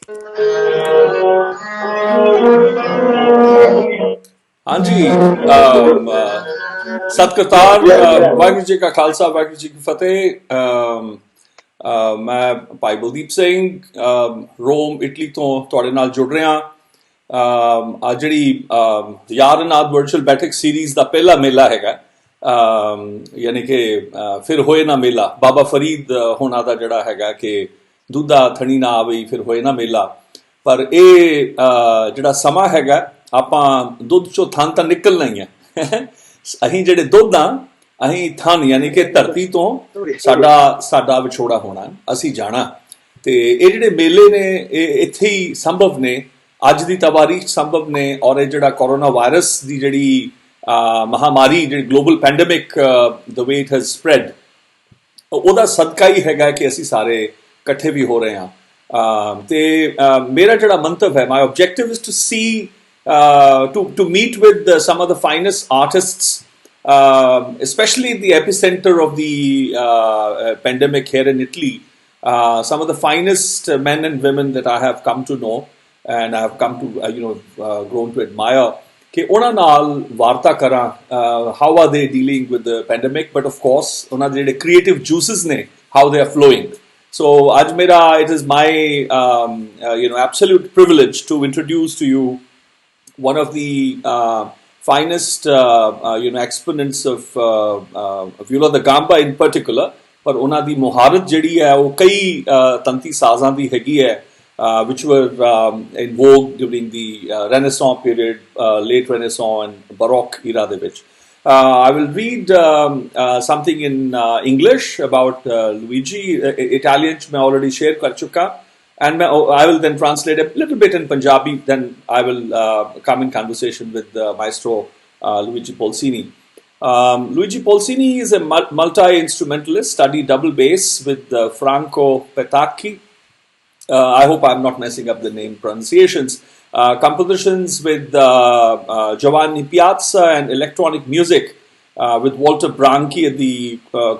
हाँ जी, सतकरतार, वाहिगुरू जी का खालसा, वाहिगुरू जी की फतेह। मैं भाई बलदीप सिंह रोम इटली तो तुहाडे नाल जुड़ रहा। आज जिहड़ी यार अनाद वर्चुअल बैठक सीरीज़ का पहला मेला हैगा, यानी कि फिर होए ना मेला, बाबा फरीद होना दा जिहड़ा हैगा कि दुधा थणी ना आवे फिर होए ना मेला। पर ये जिहड़ा समा हैगा, आपां दुध चो थन तां निकलना ही है। असीं जिहड़े दुध आ, असीं थन यानी कि धरती तो साडा विछोड़ा होना, असीं जाना। ते ये जिहड़े मेले ने इत्थे ही संभव ने, अज दी तवारीख संभव ने। और ये जिहड़ा कोरोना वायरस दी जिहड़ी महामारी, जिहड़ी global pandemic the way it has spread, ਉਹਦਾ ਸਦਕਾ ਹੀ ਹੈਗਾ ਕਿ ਅਸੀਂ ਸਾਰੇ ਇਕੱਠੇ ਵੀ ਹੋ ਰਹੇ ਹਾਂ। ਤੇ ਮੇਰਾ ਜਿਹੜਾ ਮੰਤਵ ਹੈ, my objective is to see to meet with some of the finest artists, especially the epicenter of the pandemic here in Italy. Some of the finest men and women that I have come to know and I have come to grown to admire, कि उन्हां नाल वार्ता करा, how are they dealing with the pandemic, but of course उन्हां दे जिहड़े creative juices ने, how they are flowing. So आज मेरा, it is my absolute privilege to introduce to you one of the finest exponents of viola da gamba in particular, पर उन्हां दी मुहारत जिहड़ी है वो कई तंती साज़ां दी हैगी है, which were in vogue during the Renaissance period, late Renaissance and Baroque era de vich. I will read something in English about Luigi. Italian मैं already share कर चुका, and I will then translate a little bit in Punjabi. Then I will come in conversation with maestro Luigi Polsini. Luigi Polsini is a multi-instrumentalist, studied double bass with Franco Petracchi. I hope I'm not messing up the name pronunciations. Compositions with Giovanni Piazza and electronic music with Walter Branchi at the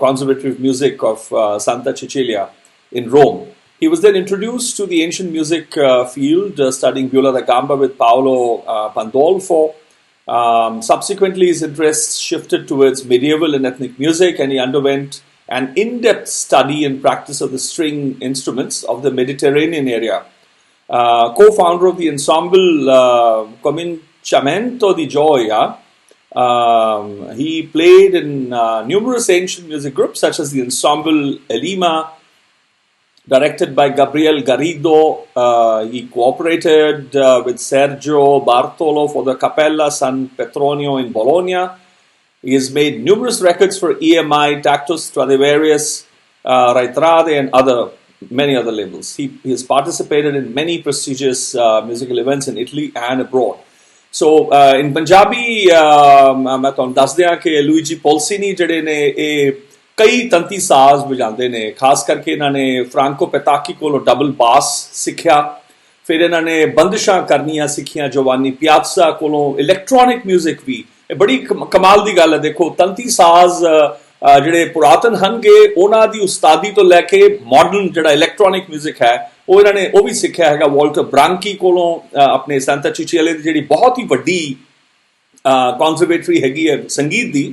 Conservatory of Music of Cecilia in Rome. He was then introduced to the ancient music field, studying viola da gamba with Paolo Pandolfo. Subsequently, his interests shifted towards medieval and ethnic music, and he underwent an in-depth study and practice of the string instruments of the Mediterranean area. Co-founder of the ensemble Cominciamento di Gioia, he played in numerous ancient music groups such as the ensemble Elima, directed by Gabriel Garrido. He cooperated with Sergio Vartolo for the Cappella San Petronio in Bologna. He has made numerous records for EMI, Tactus, Stradivarius, Raitrade, and many other labels. He has participated in many prestigious musical events in Italy and abroad. So, in Punjabi, मैं तुहानू दस दियां कि Luigi पोल्सिनी जिहड़े ने कई तंती साज बजाते ने। खास करके इन्होंने फ्रांको पेताकी कोलों डबल बास सीखा, फिर इन्होंने बंदिशां करनियां सीखियां जोवानी पियाज़ा कोलों, इलैक्ट्रॉनिक म्यूजिक भी। बड़ी कमाल की गल है, देखो तंती साज जिहड़े पुरातन हनगे उन्हां दी उस्तादी तो लैके मॉडर्न जिहड़ा इलैक्ट्रॉनिक म्यूजिक है वो इन्होंने वो भी सीखा हैगा वॉल्टर ब्रांकी कोलों, अपने सेंटा चिचिले दी जिहड़ी बहुत ही वड्डी कॉन्सर्वेटरी हैगी है संगीत दी,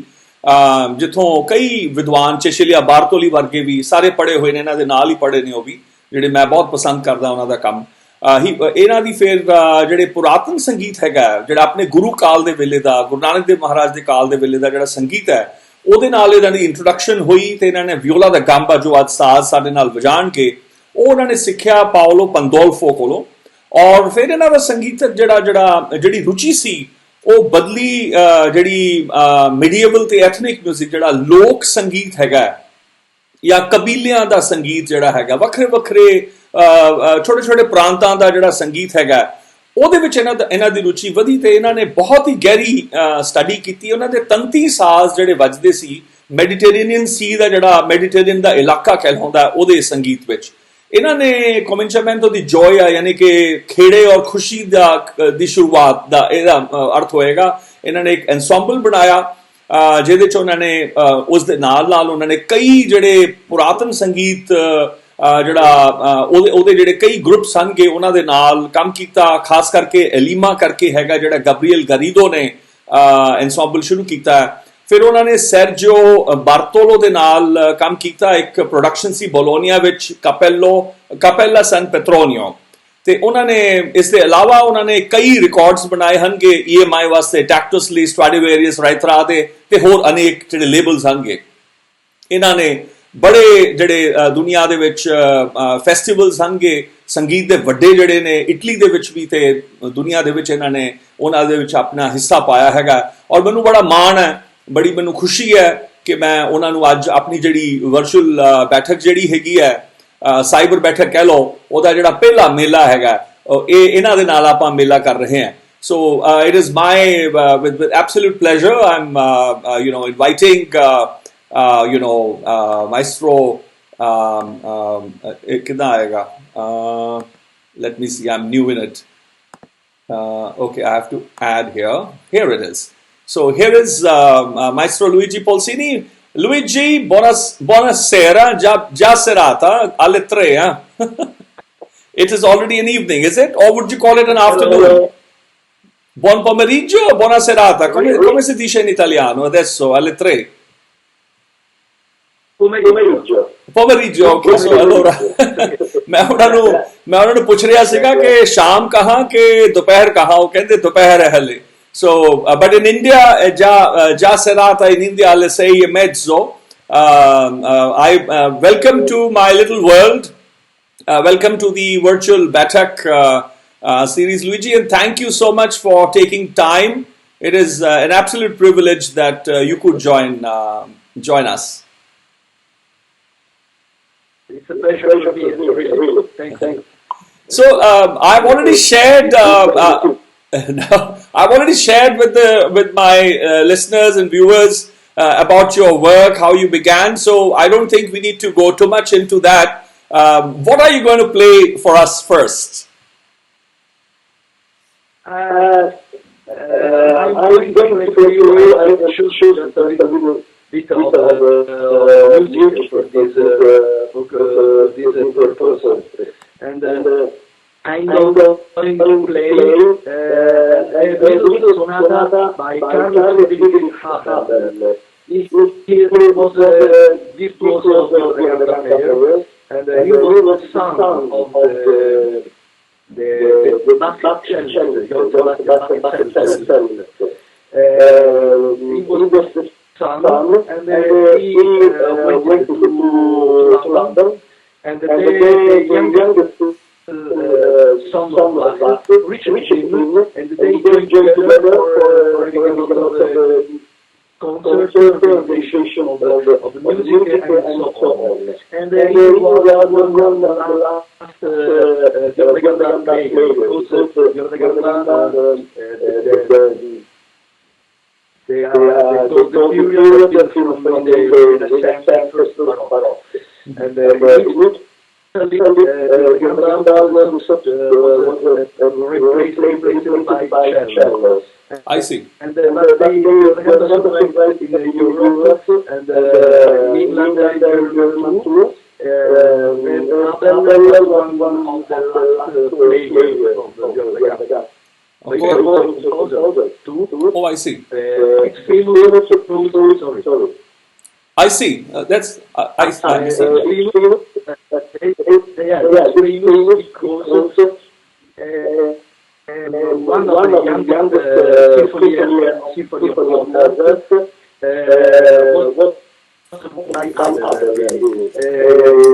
जिथों कई विद्वान चेशिलिया बारतोली वर्गे भी सारे पढ़े हुए ने, इन्हां दे नाल ही पढ़े ने, वो भी जिहड़े मैं बहुत पसंद करदा उन्हां दा काम। इन्हां दी फिर जिहड़े पुरातन संगीत हैगा, जिहड़ा अपने गुरु काल दे वेले दा, गुरु नानक देव महाराज दे काल दे वेले दा जिहड़ा संगीत है, ਉਹਦੇ ਨਾਲ ਇਹਨਾਂ ਦੀ ਇੰਟਰੋਡਕਸ਼ਨ ਹੋਈ ਤੇ ਇਹਨਾਂ ਨੇ ਵਿਓਲਾ ਦਾ ਗਾਂਬਾ ਜੋ ਅੱਜ ਸਾਜ਼ ਸਾਡੇ ਨਾਲ ਵਜਾਣ ਕੇ ਉਹ ਉਹਨਾਂ ਨੇ ਸਿੱਖਿਆ ਪਾਓਲੋ ਪੰਦੋਲਫੋ ਕੋਲੋਂ। ਔਰ ਫਿਰ ਇਹਨਾਂ ਦਾ ਸੰਗੀਤਕ ਜਿਹੜੀ ਰੁਚੀ ਸੀ ਉਹ ਬਦਲੀ, ਜਿਹੜੀ ਮੀਡੀਏਵਲ ਤੇ ਐਥਨਿਕ ਮਿਊਜ਼ਿਕ, ਜਿਹੜਾ ਲੋਕ ਸੰਗੀਤ ਹੈਗਾ ਜਾਂ ਕਬੀਲਿਆਂ ਦਾ ਸੰਗੀਤ ਜਿਹੜਾ ਹੈਗਾ, ਵੱਖਰੇ ਵੱਖਰੇ ਛੋਟੇ ਛੋਟੇ ਪ੍ਰਾਂਤਾਂ ਦਾ ਜਿਹੜਾ ਸੰਗੀਤ ਹੈਗਾ, ਉਹਦੇ ਵਿੱਚ ਇਹਨਾਂ ਦੀ ਰੁਚੀ ਵਧੀ ਤੇ ਇਹਨਾਂ ਨੇ ਬਹੁਤ ਹੀ ਗਹਿਰੀ ਸਟੱਡੀ ਕੀਤੀ। ਉਹਨਾਂ ਦੇ ਤੰਤੀ ਸਾਜ਼ ਜਿਹੜੇ ਵੱਜਦੇ ਸੀ, ਮੈਡੀਟੇਰੀਅਨ ਸੀ ਦਾ ਜਿਹੜਾ ਮੈਡੀਟੇਰੀਅਨ ਦਾ ਇਲਾਕਾ ਕਹਿਲਾਉਂਦਾ, ਉਹਦੇ ਸੰਗੀਤ ਵਿੱਚ ਇਹਨਾਂ ਨੇ ਕੋਮਿੰਚਾਮੈਂਟੋ ਦੀ ਜੋਇਆ ਯਾਨੀ ਕਿ ਖੇੜੇ ਔਰ ਖੁਸ਼ੀ ਦੀ ਸ਼ੁਰੂਆਤ ਦਾ ਇਹਦਾ ਅਰਥ ਹੋਏਗਾ। ਇਹਨਾਂ ਨੇ ਇੱਕ ਐਨਸੈਂਬਲ ਬਣਾਇਆ ਜਿਹਦੇ 'ਚ ਉਹਨਾਂ ਨੇ ਉਸ ਦੇ ਨਾਲ ਉਹਨਾਂ ਨੇ ਕਈ ਜਿਹੜੇ ਪੁਰਾਤਨ ਸੰਗੀਤ ਜਿਹੜਾ ਉਹਦੇ ਜਿਹੜੇ ਕਈ ਗਰੁੱਪਸ ਹਨਗੇ ਉਹਨਾਂ ਦੇ ਨਾਲ ਕੰਮ ਕੀਤਾ, ਖਾਸ ਕਰਕੇ ਐਲੀਮਾ ਕਰਕੇ ਹੈਗਾ ਜਿਹੜਾ ਗੈਬਰੀਅਲ ਗਰੀਡੋ ਨੇ ਐਨਸੈਂਬਲ ਸ਼ੁਰੂ ਕੀਤਾ। ਫਿਰ ਉਹਨਾਂ ਨੇ ਸੈਰਜੀਓ ਬਾਰਤੋਲੋ ਦੇ ਨਾਲ ਕੰਮ ਕੀਤਾ, ਇੱਕ ਪ੍ਰੋਡਕਸ਼ਨ ਸੀ ਬੋਲੋਨੀਆ ਵਿੱਚ ਕਾਪੈਲਾ ਸੈਨ ਪੈਟਰੋਨੀਓ, ਤੇ ਉਹਨਾਂ ਨੇ ਇਸ ਦੇ ਇਲਾਵਾ ਉਹਨਾਂ ਨੇ ਕਈ ਰਿਕਾਰਡਸ ਬਣਾਏ ਹਨਗੇ EMI ਵਾਸਤੇ, ਟੈਕਟਸਲੀ, ਸਟ੍ਰੈਡੀਵੇਰੀਅਸ, ਰਾਇਤਰਾ ਦੇ ਤੇ ਹੋਰ ਅਨੇਕ ਜਿਹੜੇ ਲੇਬਲਸ ਹਨਗੇ। ਇਹਨਾਂ ਨੇ ਬੜੇ ਜਿਹੜੇ ਦੁਨੀਆ ਦੇ ਵਿੱਚ ਫੈਸਟੀਵਲਸ ਹਨਗੇ ਸੰਗੀਤ ਦੇ ਵੱਡੇ ਜਿਹੜੇ ਨੇ ਇਟਲੀ ਦੇ ਵਿੱਚ ਵੀ ਤੇ ਦੁਨੀਆ ਦੇ ਵਿੱਚ ਇਹਨਾਂ ਨੇ ਉਹਨਾਂ ਦੇ ਵਿੱਚ ਆਪਣਾ ਹਿੱਸਾ ਪਾਇਆ ਹੈਗਾ। ਔਰ ਮੈਨੂੰ ਬੜਾ ਮਾਣ ਹੈ, ਬੜੀ ਮੈਨੂੰ ਖੁਸ਼ੀ ਹੈ ਕਿ ਮੈਂ ਉਹਨਾਂ ਨੂੰ ਅੱਜ ਆਪਣੀ ਜਿਹੜੀ ਵਰਚੁਅਲ ਬੈਠਕ ਜਿਹੜੀ ਹੈਗੀ ਹੈ, ਸਾਈਬਰ ਬੈਠਕ ਕਹਿ ਲਓ, ਉਹਦਾ ਜਿਹੜਾ ਪਹਿਲਾ ਮੇਲਾ ਹੈਗਾ ਇਹ ਇਹਨਾਂ ਦੇ ਨਾਲ ਆਪਾਂ ਮੇਲਾ ਕਰ ਰਹੇ ਹਾਂ। So it is my with absolute pleasure I'm inviting maestro कितना आएगा, let me see, I'm new in it, okay, I have to add here it is. So here is maestro Luigi Polsini. Luigi, buonasera, già serata alle 3, huh? It is already an evening, is it? Or would you call it an afternoon? Buon pomeriggio o buona serata? Come si dice in italiano adesso alle 3? Pomeriggio, ok, so allora मैं ਉਹਨਾਂ ਨੂੰ ਪੁੱਛ ਰਿਹਾ ਸੀਗਾ ਕਿ ਸ਼ਾਮ ਕਹਾਂ ਕਿ ਦੁਪਹਿਰ ਕਹਾਂ, ਉਹ ਕਹਿੰਦੇ ਦੁਪਹਿਰ ਹੈ ਹਲੇ। So, but in India, già serata in India alle 6:30. Welcome to my little world. Welcome to the virtual Baithak series, Luigi, and thank you so much for taking time. It is an absolute privilege that you could join us. It's a pleasure to be here. Really. Thanks. So I've already shared. I've already shared with my listeners and viewers about your work, how you began. So I don't think we need to go too much into that. What are you going to play for us first? I'm going to play for you. I should shoot a little bit of music for this purpose. And I'm going to play a little sonata by Franco Petracchi. He was a virtuoso player, and he was the son of the Bathak Series. He was the son, and he went to London, and the youngest sons of Satth reached him, and they joined together for a concert organization of the music and so on. And he was one of the last YaarAnād players, because YaarAnād the period from the Renaissance first Baroque. And replaced by cello. I see. And they had a surprise in Europe and England and Germany too. And Abel was one of the last players of the YaarAnād. Oh, I see. It's famous. Sorry. I see. That's I see. It's famous because one of the youngest symphony of Mozart was my father.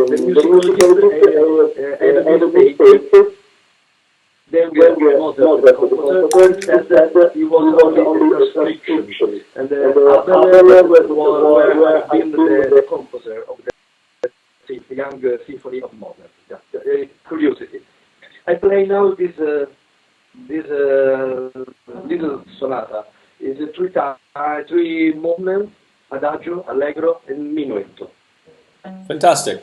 The musicologist had a mistake. Then Mozart composer said that he was only a restriction, and Abel was been the composer of the young symphony of Mozart. Just curiosity. I play now this sonata. It's three movements: adagio, allegro, and minuetto. Fantastic.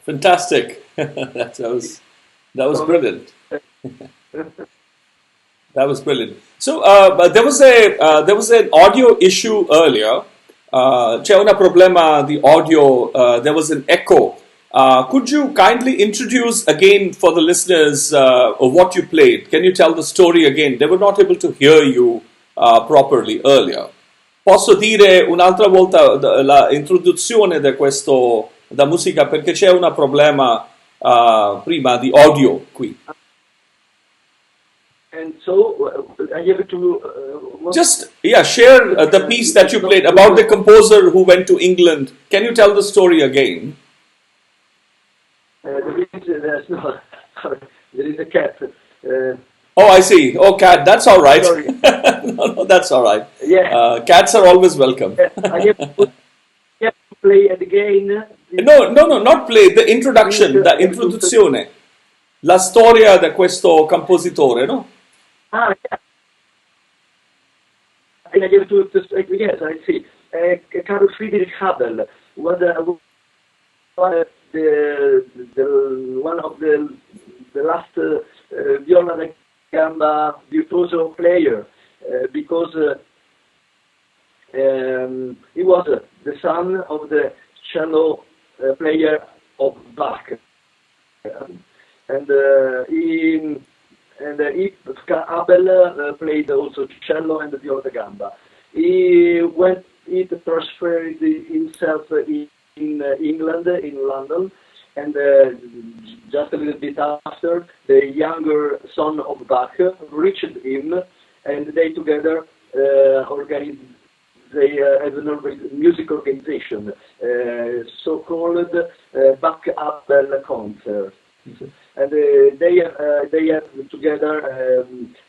Fantastic. That was brilliant. That was brilliant. So but there was an audio issue earlier. C'è un problema di audio. There was an echo. Could you kindly introduce again for the listeners of what you played? Can you tell the story again? They were not able to hear you properly earlier. Posso dire un'altra volta l'introduzione di questo da musica perché c'è un problema prima di audio qui. And so I have to just share the piece that you played about the composer who went to England. Can you tell the story again? There is a cat. Oh, I see. Oh, cat. That's all right. No, that's all right. Yeah. Cats are always welcome. I have to play it again. No, not play. The introduction, the introduzione. La storia di questo compositore, no? Ah, yeah. I have to yes, I see. Carl Friedrich Habel was one of the last viola da gamba virtuoso player because he was the son of the cello player of Bach, and Abel played also cello and viola da gamba. He transferred himself in England, in London, and just a little bit after, the younger son of Bach reached him, and they together organized. They have a music organization, so-called Bach-Abel concert, and they have together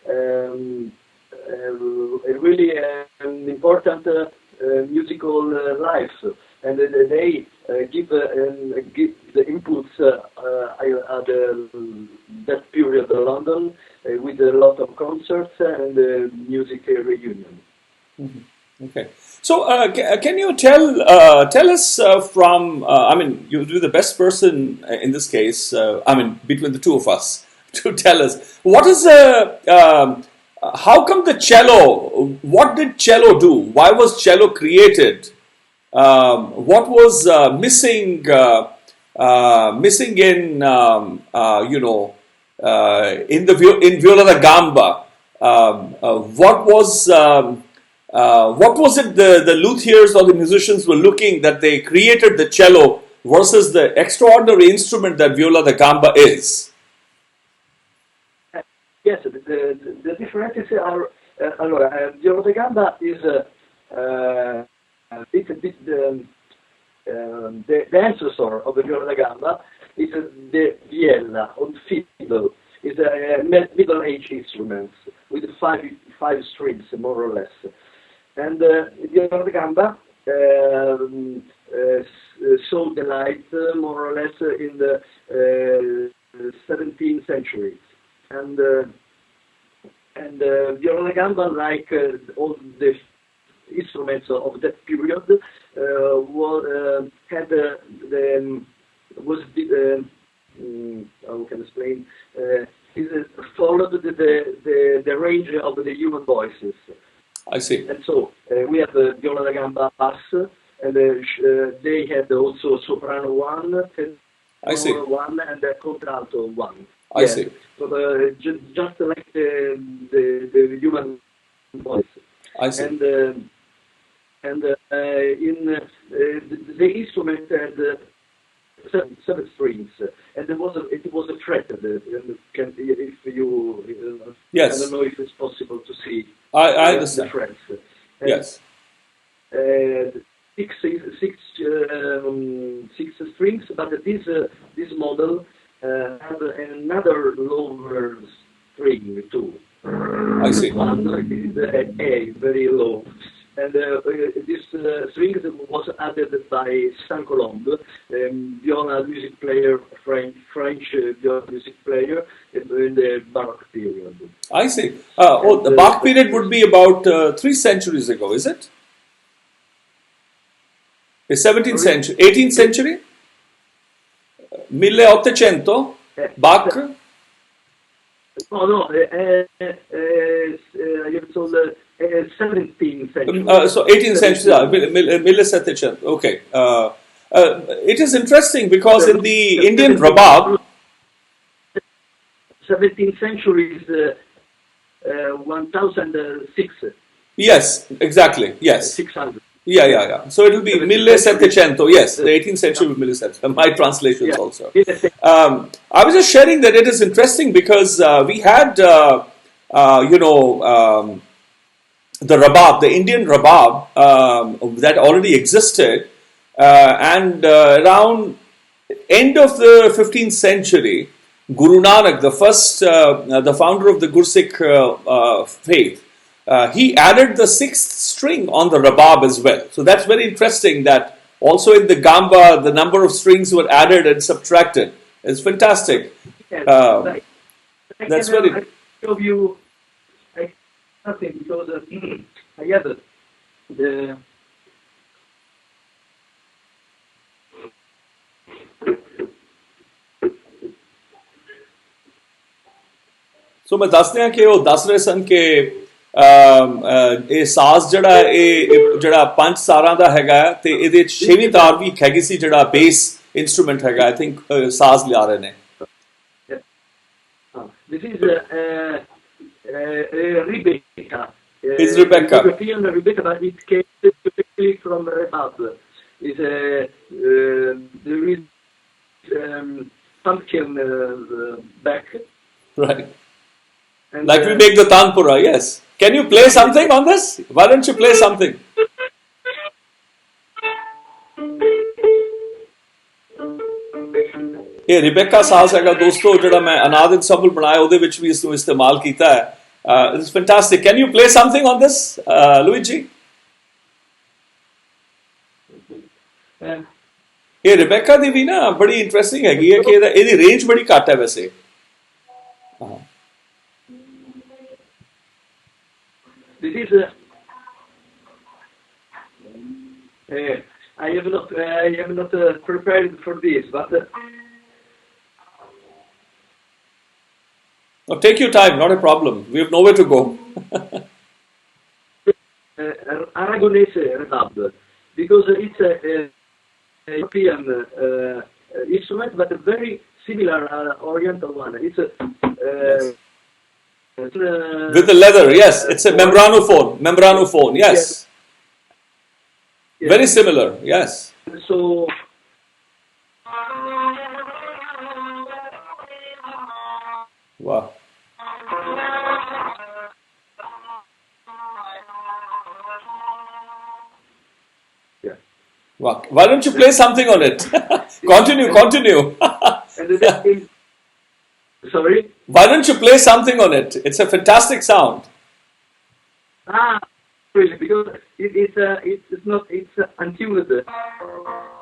a really important musical life, and they give the inputs at that period in London with a lot of concerts and music reunion. Mm-hmm. Okay. So, can you tell us from? I mean, you'll be the best person in this case. I mean, between the two of us, to tell us what is the. How come the cello? What did cello do? Why was cello created? What was missing in in viola da gamba? What was it the luthiers or the musicians were looking that they created the cello versus the extraordinary instrument that viola da gamba is? Yes, the differences are. Allora, viola da gamba is it's a bit the ancestor of the viola da gamba is the viella or fiddle. It's a middle-aged instrument with five strings, more or less. And viola da gamba saw the light more or less in the 17th century. And viola da gamba, like all the instruments of that period, how can I explain? Followed the range of the human voices. I see. And so we have viola da gamba bass, and they had also soprano one, tenor one, and contralto one. I see. So just like the human voice. I see. And the instrument had seven strings, and it was fretted. If you, yes. I don't know if it's possible to see. I understand. The frets. Yes. Six strings, but this model had another lower string too. I see. One is A, very low. And this string was added by Saint-Colombe, viola music player, French viola music player in the Baroque period. I see. The Baroque period would be about 3 centuries ago, is it? The 17th century, 18th century? 1800? Bach? No, you're told 17th century. So 18th century, 1700. Okay. It is interesting because in the Indian rabab, 17th century is 1006. Yes, exactly. Yes. 600. Yeah. So it will be 1700. Yes, the 18th century will be 1700. My translations also. I was just sharing that it is interesting because we had, the rabab, the Indian rabab that already existed, and around end of the 15th century, Guru Nanak, the first, the founder of the Gursikh faith, he added the 6th string on the rabab as well. So that's very interesting that also in the gamba, the number of strings were added and subtracted. It's fantastic. That's very... I show you nothing because I have the... So मैं दस दियां कि वो दस रहे सन कि ਇਹ ਸਾਜ਼ ਜਿਹੜਾ ਜਿਹੜਾ 5 ਤਾਰਾਂ ਦਾ ਹੈਗਾ ਤੇ ਇਹਦੇ 6ਵੀਂ ਤਾਰ ਵੀ ਹੈਗੀ ਸੀ ਜਿਹੜਾ ਬੇਸ ਇਨਸਟਰੂਮੈਂਟ ਹੈਗਾ ਆਈ ਥਿੰਕ ਸਾਜ਼ ਲਿਆ ਰਹੇ ਨੇ This is Rebecca. It's Rebecca. Rebecca, but it came specifically from Rebab. There is pumpkin back. Right. And like we make the tanpura, yes. Can you play something on this? Why don't you play something? ਇਹ ਰਿਬੇਕਾ ਸਾਜ਼ ਹੈਗਾ ਦੋਸਤੋ ਜਿਹੜਾ ਮੈਂ ਅਨਾਦ ensemble ਬਣਾਇਆ ਉਹਦੇ ਵਿੱਚ ਵੀ ਇਸ ਨੂੰ ਇਸਤੇਮਾਲ ਕੀਤਾ ਹੈ It's fantastic. Can you play something on this, Luigi? ਇਹ ਰਿਬੇਕਾ ਦੀ ਵੀ ਨਾ ਬੜੀ ਇੰਟਰਸਟਿੰਗ ਹੈਗੀ ਹੈ ਕਿ ਇਹਦੀ ਰੇਂਜ ਬੜੀ ਘੱਟ ਹੈ ਵੈਸੇ This is I am not prepared for this, but no, take your time, not a problem. We have nowhere to go. Aragonese Renab, because it's a European instrument, but a very similar Oriental one. It's a Yes. With the leather, yes. It's a membranophone. Membranophone, yes. Yes. Very similar, yes. So Wow. yeah. Wow. Why don't you play something on it? Continue. And that is, sorry. Why don't you play something on it? It's a fantastic sound. Really, because it's not untuned.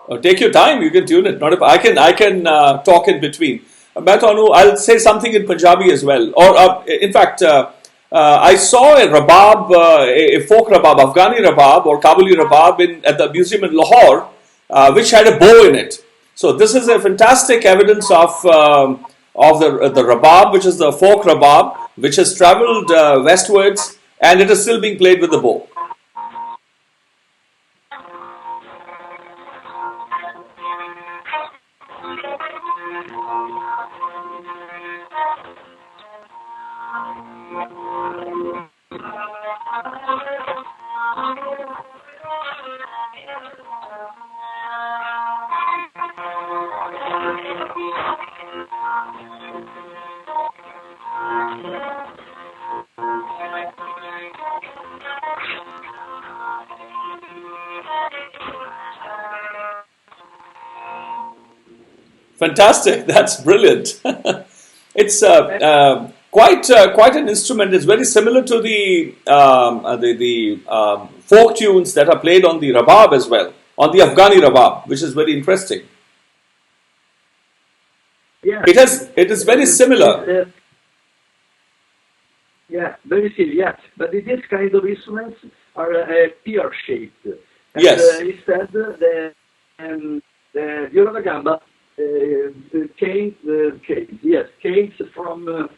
Oh, take your time. You can tune it. Not if I can talk in between. मैं ਤੁਹਾਨੂੰ I'll say something in Punjabi as well. Or in fact, I saw a rabab, a folk rabab, Afghani rabab or Kabuli rabab at the museum in Lahore, which had a bow in it. So this is a fantastic evidence of the rabab, which is the folk rabab, which has travelled westwards, and it is still being played with the bow. Fantastic! That's brilliant. It's quite an instrument. It's very similar to the folk tunes that are played on the rabab as well, on the Afghani rabab, which is very interesting. Yeah. It is very similar. Yeah, very similar. Yeah, but this kind of instruments are pear shaped. And, Yes. Instead, the viola da gamba came from.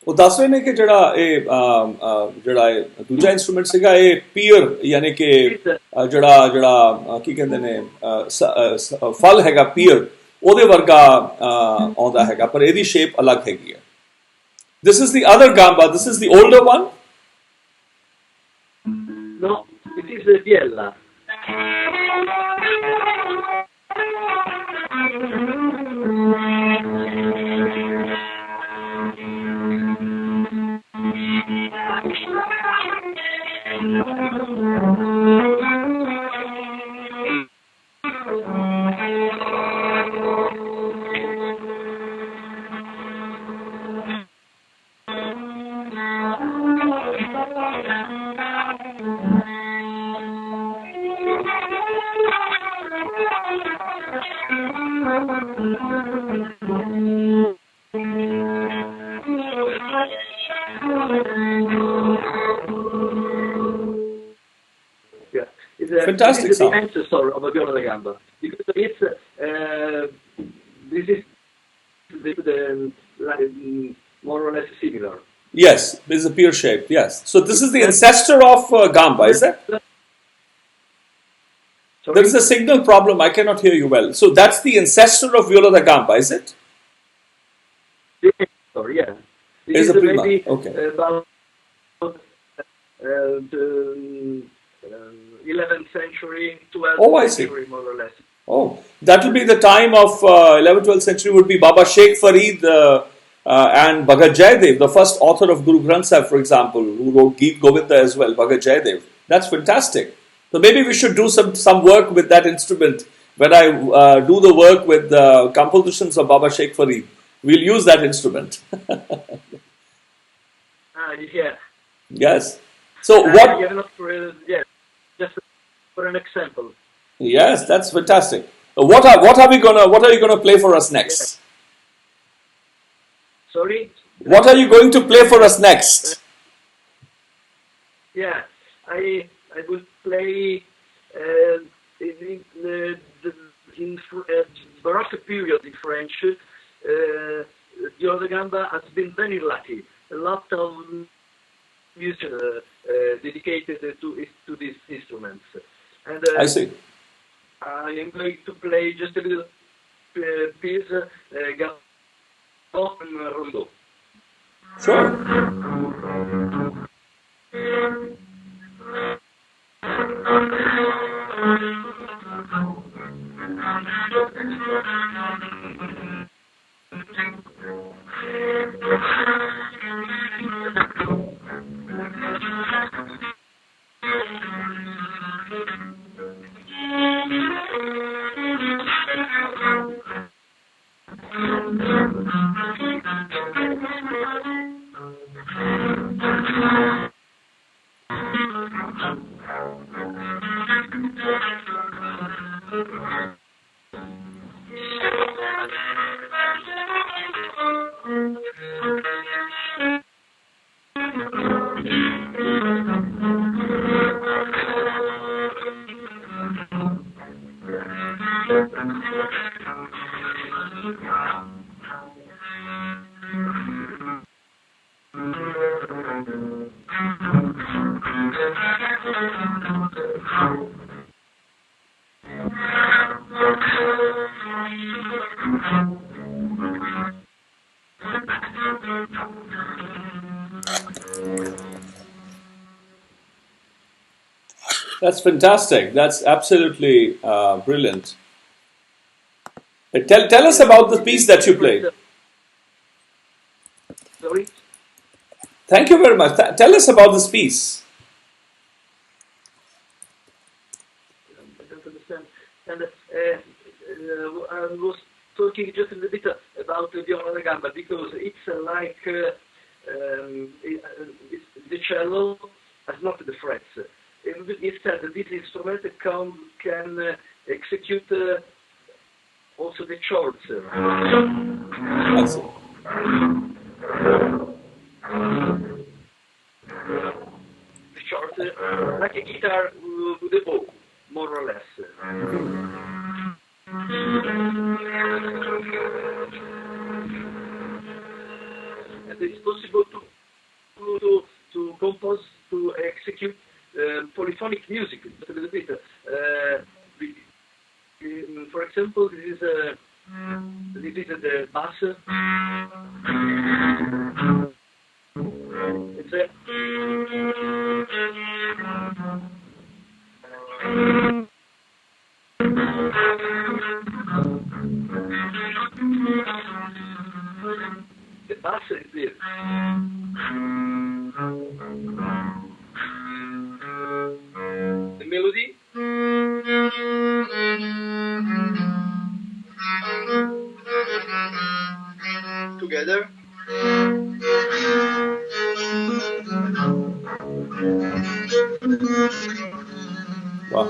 ਉਹ ਦੱਸ ਰਹੇ ਨੇ ਕਿ ਜਿਹੜਾ ਇਹ ਦੂਜਾ instrument ਸੀਗਾ ਇਹ ਪੀਅਰ ਯਾਨੀ ਕਿ ਜਿਹੜਾ ਕੀ ਕਹਿੰਦੇ ਨੇ ਫਲ ਹੈਗਾ ਪੀਅਰ ਉਹਦੇ ਵਰਗਾ ਆਉਂਦਾ ਹੈਗਾ ਪਰ ਇਹਦੀ ਸ਼ੇਪ ਅਲੱਗ ਹੈਗੀ ਹੈ. This is the other gamba. This is the older one. No, it is the della. Fantastic sound. The ancestor of a viola da gamba, because it's this is more or less similar. Yes, this is a pear shape. Yes, so this is the ancestor of gamba, is it? Sorry? There is a signal problem. I cannot hear you well. So that's the ancestor of viola da gamba, is it? Yeah. It is a prima. Maybe Okay. About 11th century, 12th Oh, I see. century, more or less. Oh, that will be the time of 11th, 12th century would be Baba Sheikh Farid and Bhagat Jayadev, the first author of Guru Granth Sahib, for example, who wrote Geet Govinda as well, Bhagat Jayadev. That's fantastic. So maybe we should do some work with that instrument. When I do the work with the compositions of Baba Sheikh Farid, we'll use that instrument. Yeah. Yes. So what? Yeah, just for an example. Yes, that's fantastic. What are you gonna play for us next? Sorry? What are you going to play for us next? Yeah, I will play in Baroque period in French. Viola da Gamba has been very lucky. A lot of music dedicated to these instruments. And I see. I am going to play just a little piece, Galop and Rondeau. Sure. That's fantastic. That's absolutely brilliant. Tell us about the piece that you played. Sorry? Thank you very much. Tell us about this piece. I don't understand. And I was talking just a little bit about Viola da Gamba because it's like the cello has not the frets. Instead, this instrument can execute also the chords. I see. The chords, like a guitar with a bow, more or less. And it's possible to compose, to execute polyphonic music a little bit. For example, this is the bass. It's a the bass is this. The melody. Together. Wow.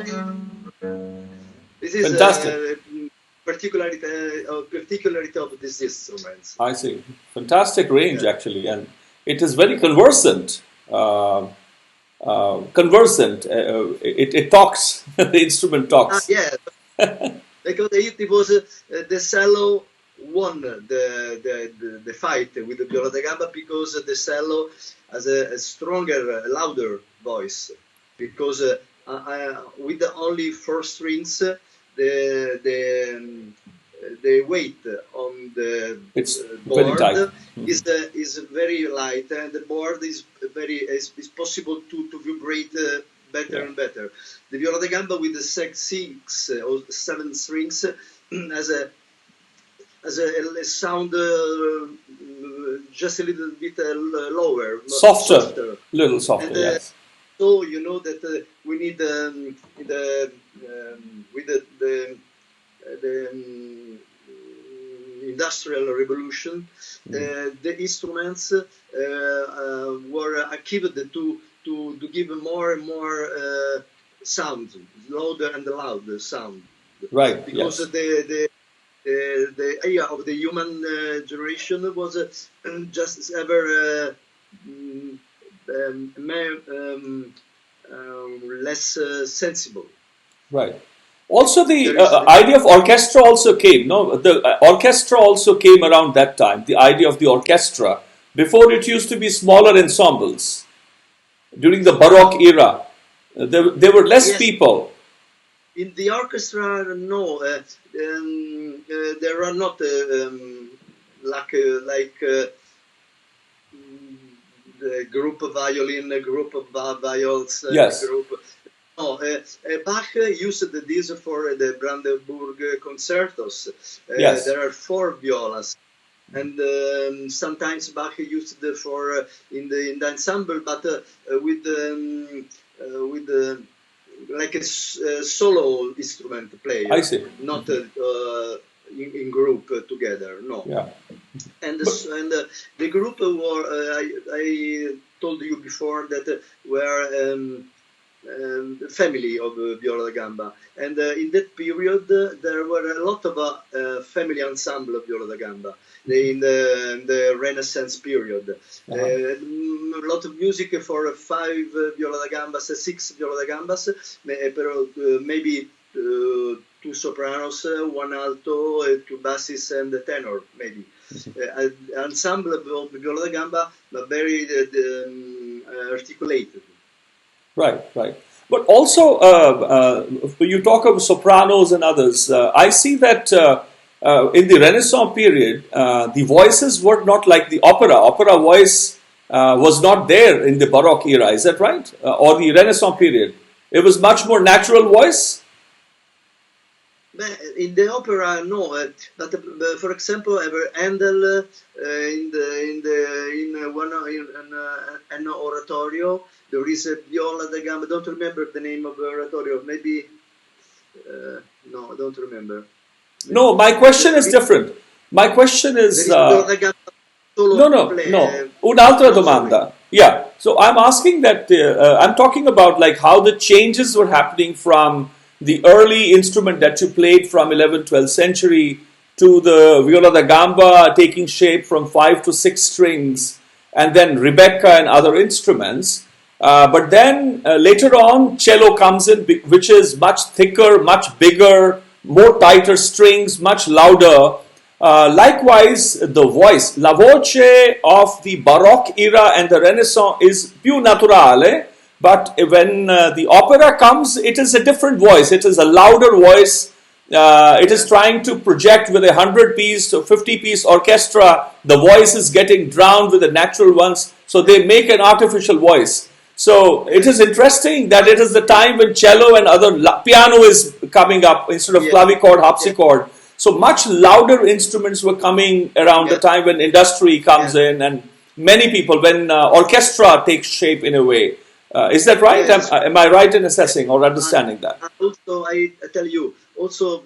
This is Fantastic. particularity of these instruments. I see. Fantastic range, actually, and it is very conversant. It talks. The instrument talks. Yeah, because it was the cello won the fight with the viola da gamba because the cello has a stronger, louder voice. Because with the only 4 strings, the weight on the board is very light, and the board is possible to vibrate better and better. The viola da gamba with the 6 or 7 strings has a sound just a little bit lower, softer, little softer. And, yes. So you know that we need with the industrial revolution, the instruments were achieved to give more and more sound, louder and louder sound. Right. Because yes. the idea of the human generation was just ever less sensible. Right. Also, the idea of orchestra also came. No, the orchestra also came around that time. The idea of the orchestra. Before, it used to be smaller ensembles. During the Baroque era, there were less people. In the orchestra, no, there are not like the group of violin, a group of viols, yes. Group. No, Bach used this for the Brandenburg concertos. Yes. There are 4 violas, and sometimes Bach used it for in the ensemble, but with like a solo instrument player. I see. Not in group together. No. Yeah. And the group were I told you before that were family of viola da gamba, and in that period there were a lot of family ensemble of viola da gamba in the Renaissance period. A lot of music for 5 viola da gambas, 6 viola da gambas, maybe 2 sopranos, 1 alto, 2 basses, and a tenor, maybe. Ensemble of viola da gamba, but very articulated. Right, right. But also, you talk of sopranos and others. I see that in the Renaissance period, the voices were not like the opera. Opera voice was not there in the Baroque era. Is that right? Or the Renaissance period? It was much more natural voice? In the opera, no. But for example, Handel in an oratorio, there is a viola da gamba. Don't remember the name of the oratorio. Maybe no, I don't remember. No, my question is different. My question is no. Un'altra domanda. Yeah. So I'm asking that I'm talking about like how the changes were happening from the early instrument that you played from 11th, 12th century to the viola da gamba taking shape from 5 to 6 strings, and then Rebecca and other instruments. But then later on, cello comes in, which is much thicker, much bigger, more tighter strings, much louder. Likewise, the voice, la voce of the Baroque era and the Renaissance is più naturale. But when the opera comes, it is a different voice. It is a louder voice. It is trying to project with a 100-piece or 50-piece orchestra. The voice is getting drowned with the natural ones. So they make an artificial voice. So it is interesting that it is the time when cello and other piano is coming up instead of clavichord, harpsichord. So much louder instruments were coming around the time when industry comes in, and many people, when orchestra takes shape in a way. Is that right? Yes. Am I right in assessing or understanding that? Also, I tell you, also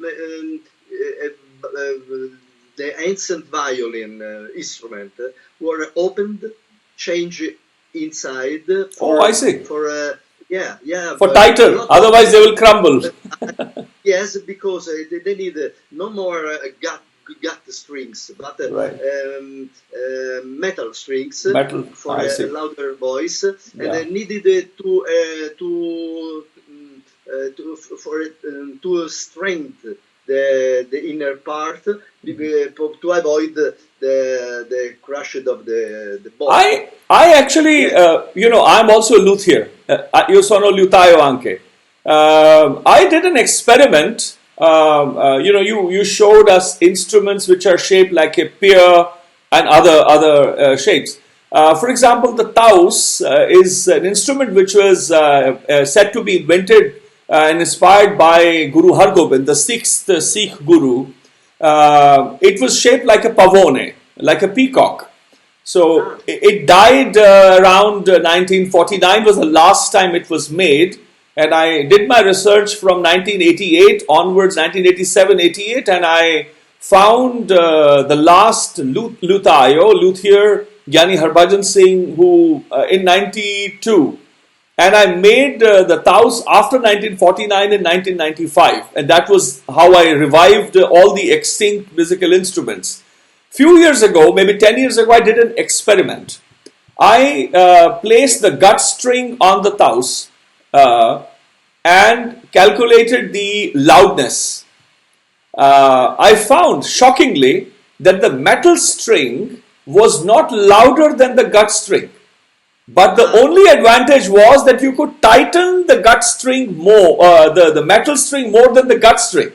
the ancient violin instrument were opened, changed inside. I see. For for tighter, otherwise they will crumble. Yes, because they need no more gut strings, but metal strings for a louder voice, and they needed to strengthen the inner part to avoid the crash of the bone. I actually, I'm also a luthier. Io sono liutaio anche. I did an experiment. You showed us instruments which are shaped like a pear and other shapes. For example, the taus is an instrument which was said to be invented and inspired by Guru Hargobind, the 6th Sikh Guru. It was shaped like a pavone, like a peacock. So it died around 1949 was the last time it was made. And I did my research from 1988 onwards, 1987, 88, and I found the last luthier, Giovanni Harbhajan Singh, who in 92 and I made the taus after 1949 and 1995, and that was how I revived all the extinct musical instruments. Few years ago, maybe 10 years ago, I did an experiment. I placed the gut string on the taus and calculated the loudness. I found, shockingly, that the metal string was not louder than the gut string. But the only advantage was that you could tighten the gut string more, the metal string more than the gut string.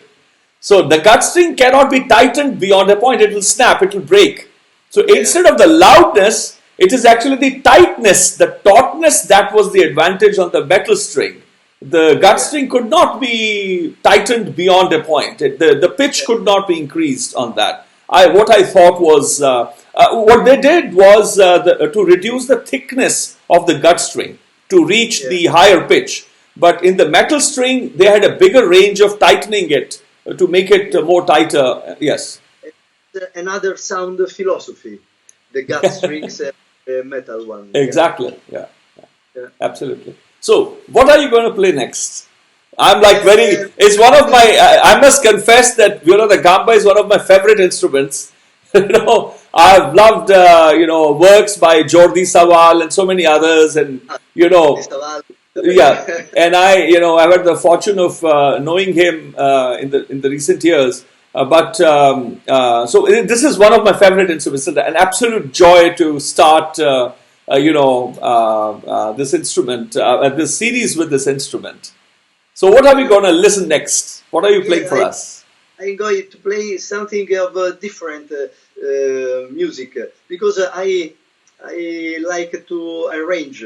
So the gut string cannot be tightened beyond a point, it will snap, it will break. So instead of the loudness, it is actually the tightness, the tautness that was the advantage on the metal string. The gut string could not be tightened beyond a point. The pitch could not be increased on that. What I thought was, what they did was to reduce the thickness of the gut string to reach the higher pitch. But in the metal string, they had a bigger range of tightening it to make it more tighter. Yes. Another sound philosophy, the gut strings, metal one. Exactly. Yeah. Absolutely. So, what are you going to play next? I'm like it's one of my, I must confess that, the gamba is one of my favorite instruments. I've loved, works by Jordi Savall and so many others, and, yeah, and I've had the fortune of knowing him in the recent years. So this is one of my favorite instruments. It's an absolute joy to start, this instrument, this series with this instrument. So what are we going to listen next? What are you playing for us? I'm going to play something of different music, because I like to arrange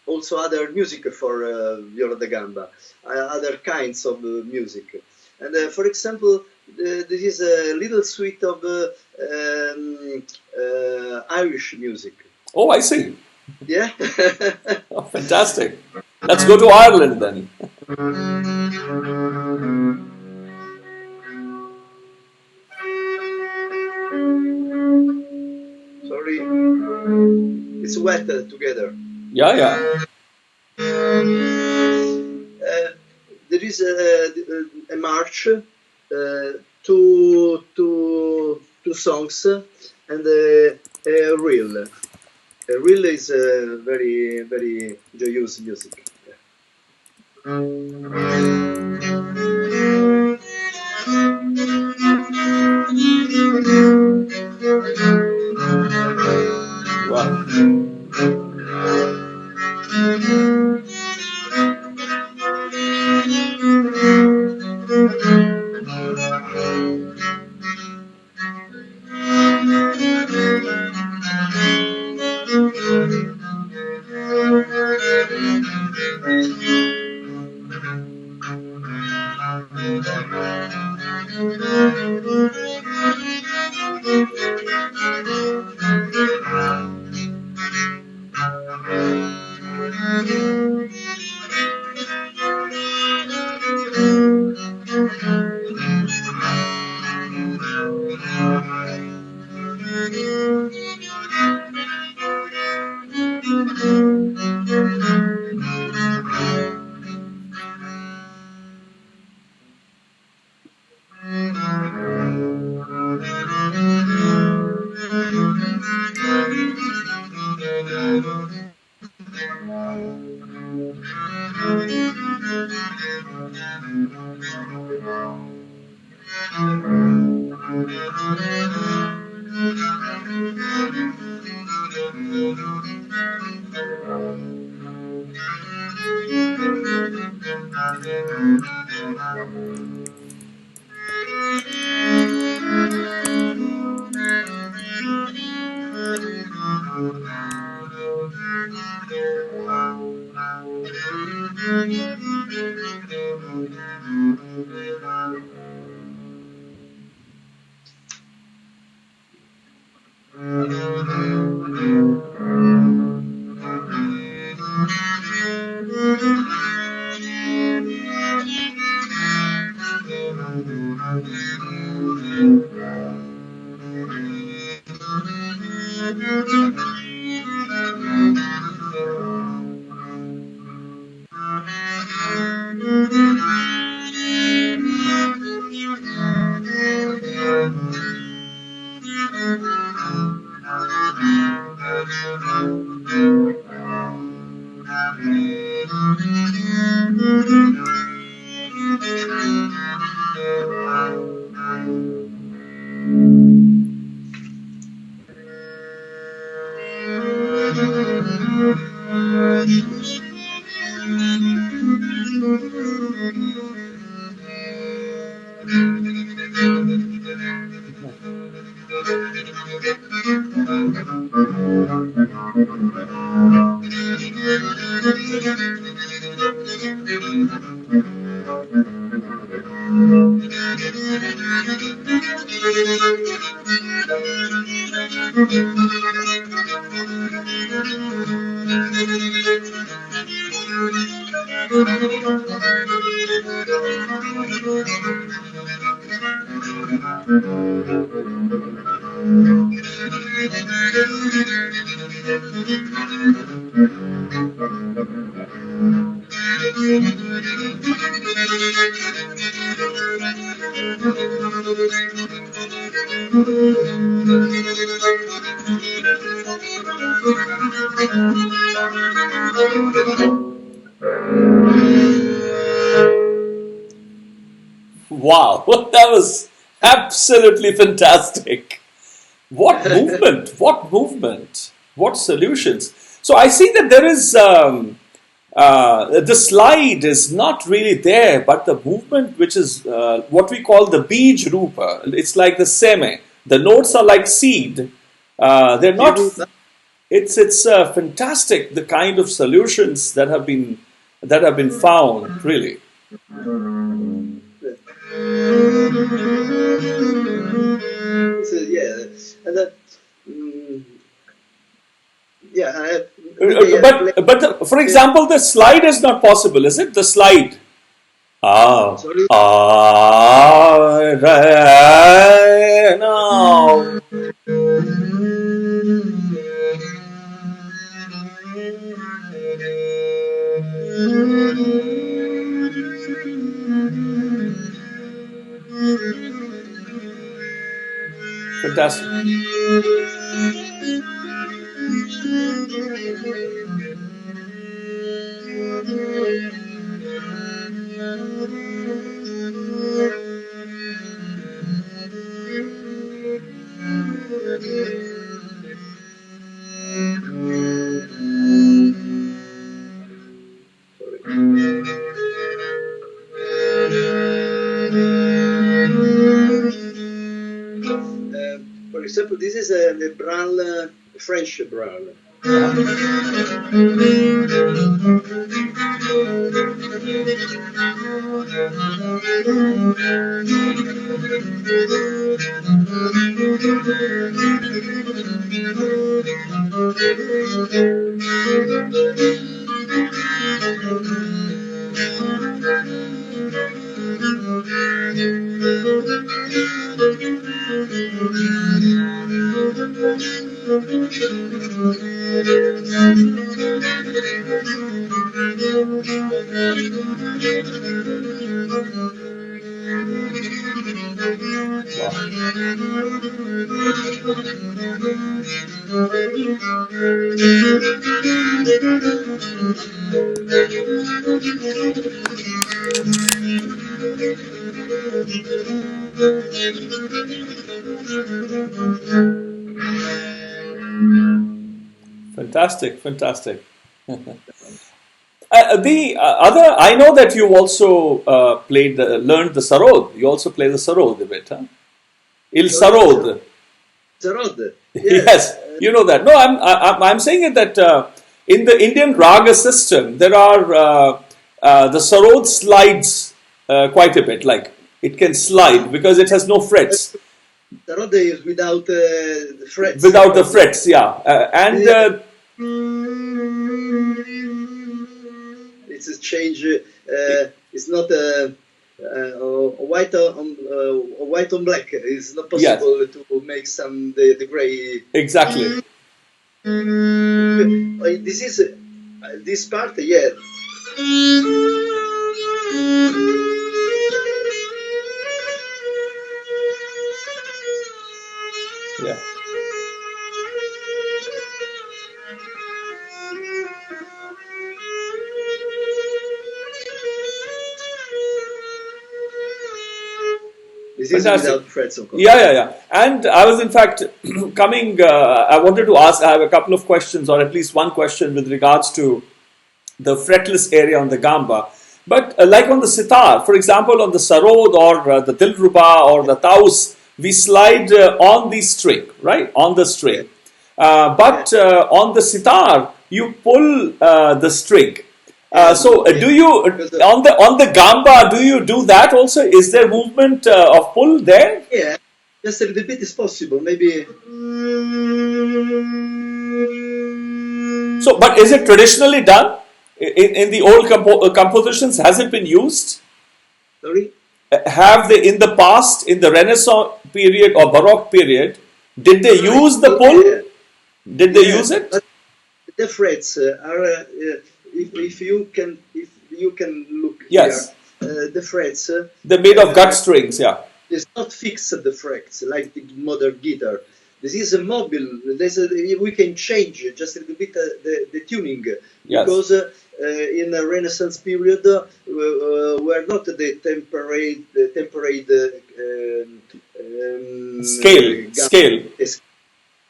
also other music for viola da gamba, other kinds of music. And for example, this is a little suite of Irish music. Oh, I see. Yeah. Oh, fantastic. Let's go to Ireland then. Sorry, it's wet together. Yeah. There is a march, two songs, and a reel. A reel is very, very joyous music. Wow. Wow, that was absolutely fantastic. What movement, what movement, what solutions. So I see that there is, the slide is not really there, but the movement, which is what we call the Bij Rupa, it's like the Seme. The notes are like seed. They're not, it's fantastic, the kind of solutions that have been found, really. So, yeah, and that, yeah. But for example, the slide is not possible, is it? The slide. Sorry? No. Fantastic. For example, this is a Brahms, French Brahms. Fantastic, fantastic. The other, I know that you also learned the sarod. You also play the sarod a bit, huh? Il sarod. Sarod. Yes, you know that. No, I'm saying it that in the Indian raga system, there are the sarod slides quite a bit. Like it can slide because it has no frets. Sarod is without frets. Without the frets, yeah. It's a change. It's not a white on black. It's not possible to make some the gray. Exactly. This is this part, yeah. Yeah. This This is without frets, of course. Yeah. And I was in fact coming, I wanted to ask, I have a couple of questions, or at least one question with regards to the fretless area on the gamba. But like on the sitar, for example, on the sarod or the dilruba or the taus, we slide on the string, right? On the string. But on the sitar, you pull the string. Do you on the gamba? Do you do that also? Is there movement of pull there? Yeah, just a little bit is possible. Maybe. So, but is it traditionally done in the old compositions? Has it been used? Sorry. Have they in the past, in the Renaissance period or Baroque period, did they use the pull? Did they use it? But the frets are. If you can look here, the frets. They're made of gut strings, yeah. It's not fixed the frets like the modern guitar. This is a mobile. We can change just a little bit the tuning because in the Renaissance period were not the temperate scale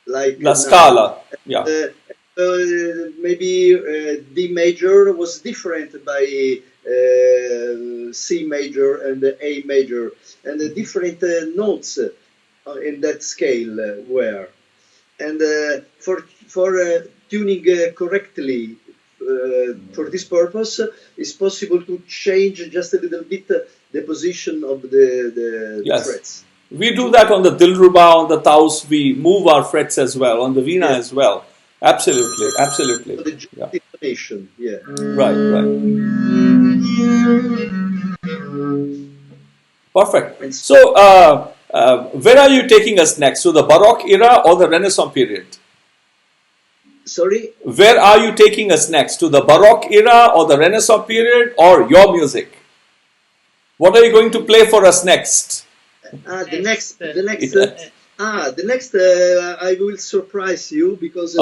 like la scala, yeah. Maybe D major was different by C major and A major, and the different notes in that scale were. And for tuning correctly for this purpose, it's possible to change just a little bit the position of the frets. We do that on the dilruba, on the taus. We move our frets as well, on the veena as well. Absolutely. For the intonation, Right. Perfect. So, where are you taking us next? To the Baroque era or the Renaissance period? Sorry? Where are you taking us next? To the Baroque era or the Renaissance period or your music? What are you going to play for us next? The next I will surprise you because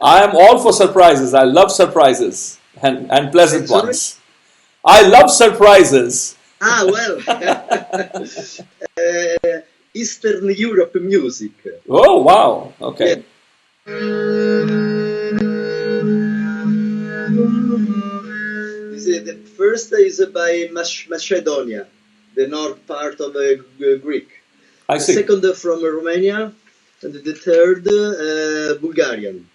I am all for surprises. I love surprises and pleasant ones. I love surprises. Eastern Europe music. Oh wow! Okay. The first is by Macedonia, the north part of Greek. I see. The second from Romania, and the third Bulgarian.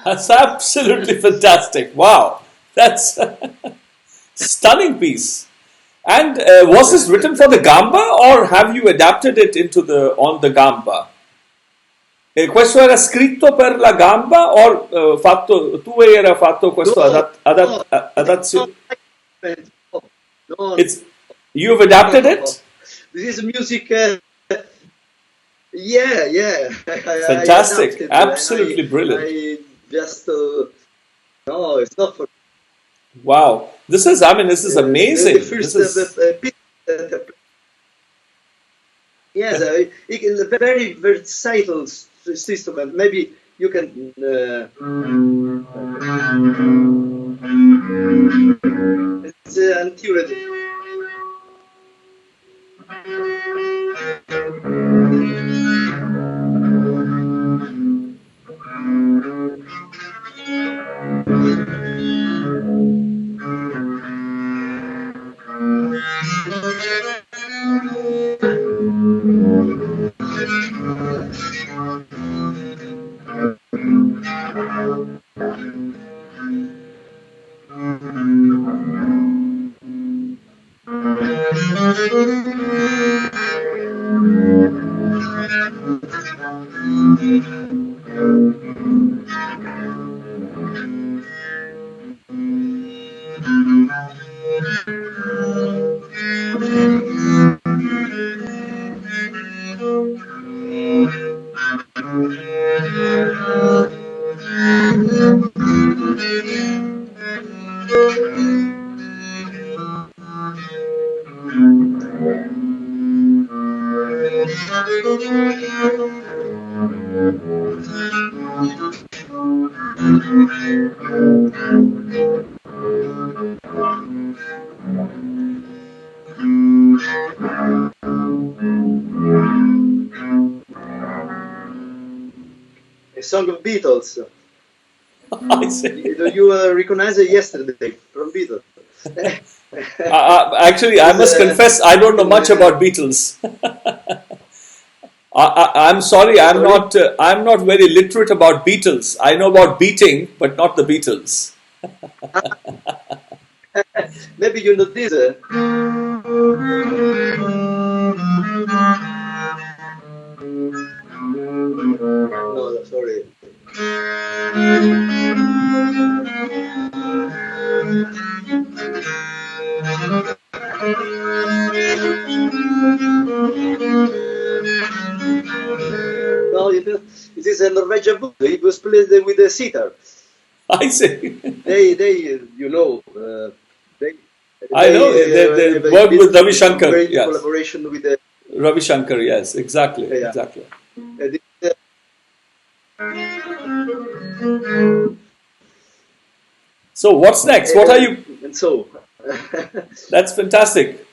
That's absolutely fantastic. Wow, that's stunning piece. And was this written for the gamba, or have you adapted it into the on the gamba? Questo era scritto per la gamba, o tu era fatto questo adattazione? No, It's you've adapted it. This is music. Yeah. Fantastic, I absolutely brilliant. I just no, it's not for. Wow, this is amazing. The first, This is yes, a very versatile system, and maybe you can. It's untuned. A song of Beatles. I see. You recognize it yesterday from Beatles. Actually, I must confess, I don't know much about Beatles. I'm sorry, I'm not very literate about Beatles. I know about beating, but not the Beatles. Maybe you know this. No, sorry. No, it is a Norwegian book. It was played with the sitar. I see. They, you know, I know they work with Ravi Shankar. Great Yes. collaboration with the Ravi Shankar. Yes, exactly, Yeah. exactly. So what's next? What are you? And so That's fantastic.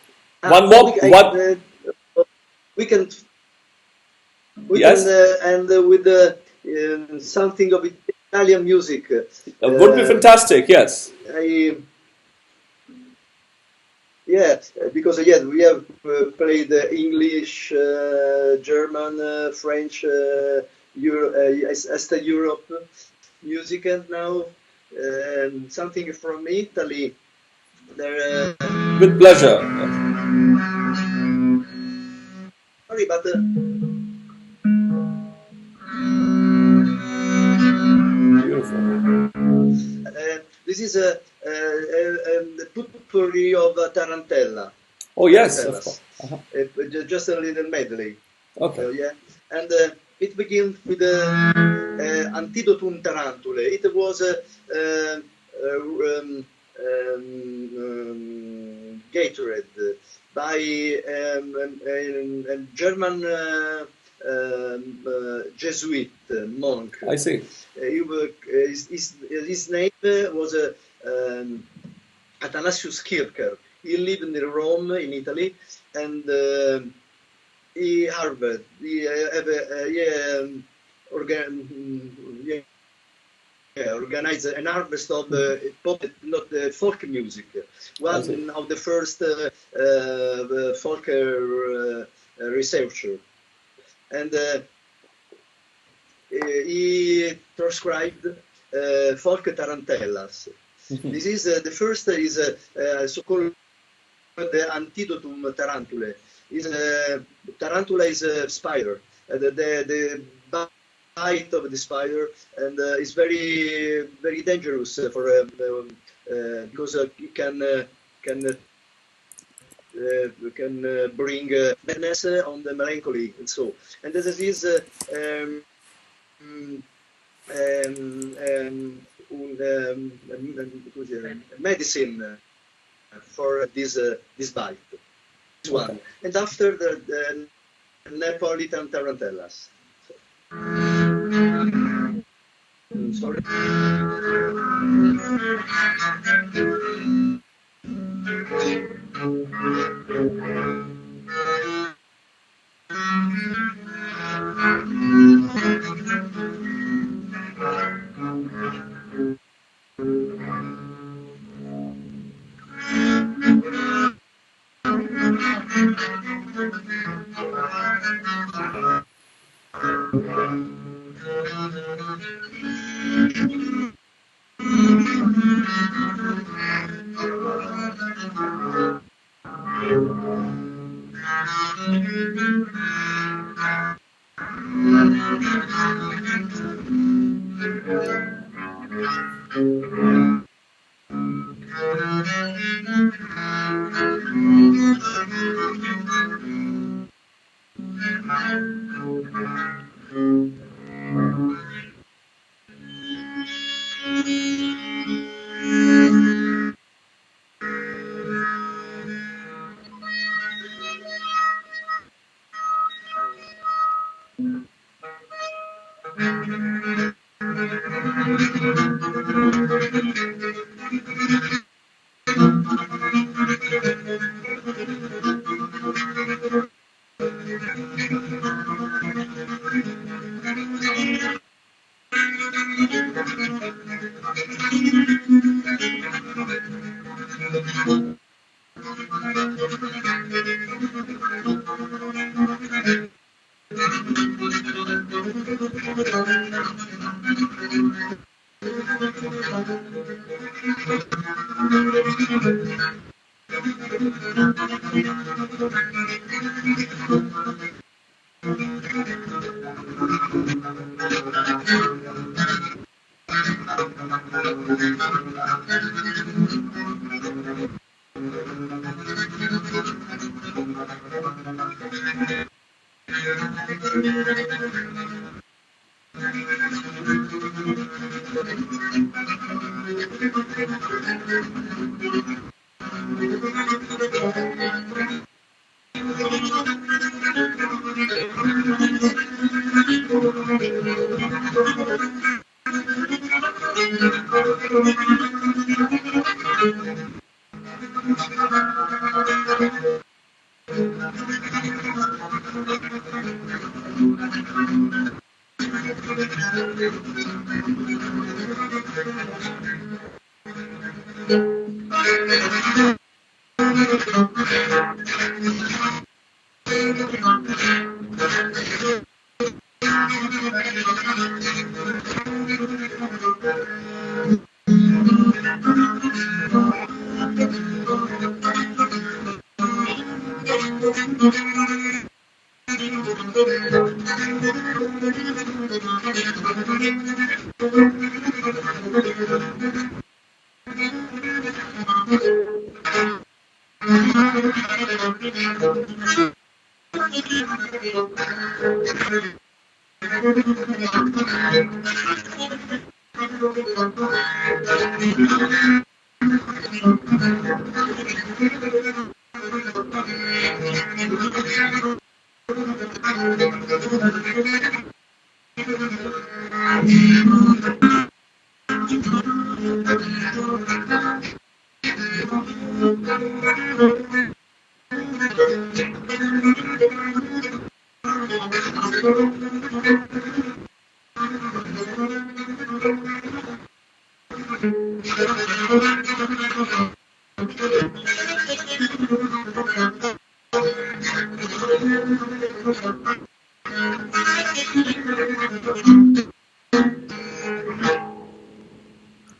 we can Yes. and with something of Italian music. Would be fantastic. Yes. Because again we have played English, German, French, Eastern Europe music, and now something from Italy. With pleasure. Sorry, but Beautiful. this is a potpourri of Tarantella. Oh yes, of course. Just a little medley. Okay. Yeah, and it begins with Antidotum Tarantule. It was Gatorade by a German Jesuit monk. I see. His name was Athanasius Kircher. He lived in Rome, in Italy, and he organized an harvest of pop, not folk music. One of the first folk researcher, and he transcribed folk tarantellas. This is the first is so-called the Antidotum Tarantulae. Tarantula is a spider. The bite of the spider, and it's very very dangerous for because it can bring madness on the melancholy, and so. And this is medicine for this bite. This one, and after the Neapolitan tarantellas. Sorry.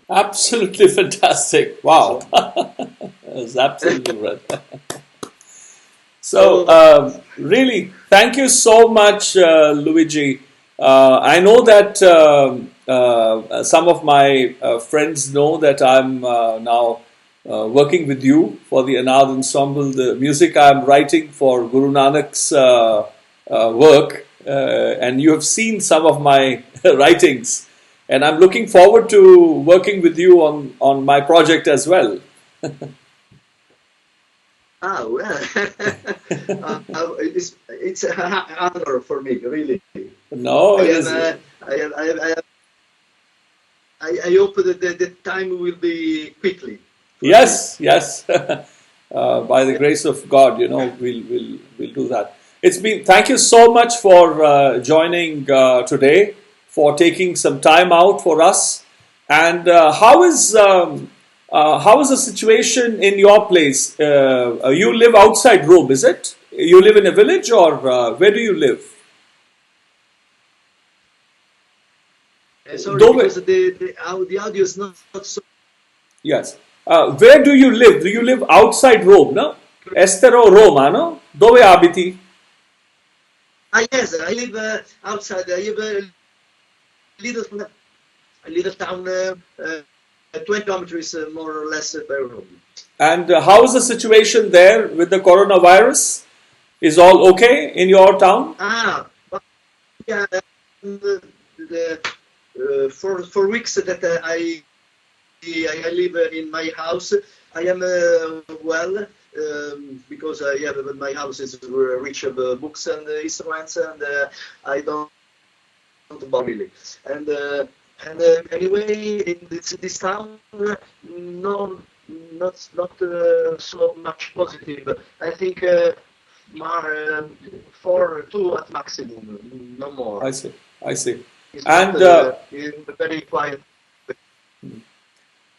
Absolutely fantastic. Wow. That's absolutely right. So, really, thank you so much, Luigi. I know that some of my friends know that I'm now working with you for the Anād ensemble, the music I'm writing for Guru Nanak's work, and you have seen some of my writings. And I'm looking forward to working with you on my project as well. Well, it's an honor for me, really. No, it is. I hope that the time will be quickly. Yes, yes. By the grace of God, we'll do that. It's been. Thank you so much for joining today, for taking some time out for us. And how is the situation in your place? You live outside Rome, is it? You live in a village, or where do you live? Sorry, because the audio is not so. Yes. Where do you live? Do you live outside Rome, no? Estero Roma, no? Dove abiti? Yes, I live outside. I live a little town, 20 kilometers more or less by Rome. And how is the situation there with the coronavirus? Is all okay in your town? Yeah. For weeks that I live in my house, I am well because my house is rich of books and instruments, and I don't bother really. And anyway, in this town, no, not so much positive. I think 2 at maximum, no more. I see. It's And very quiet.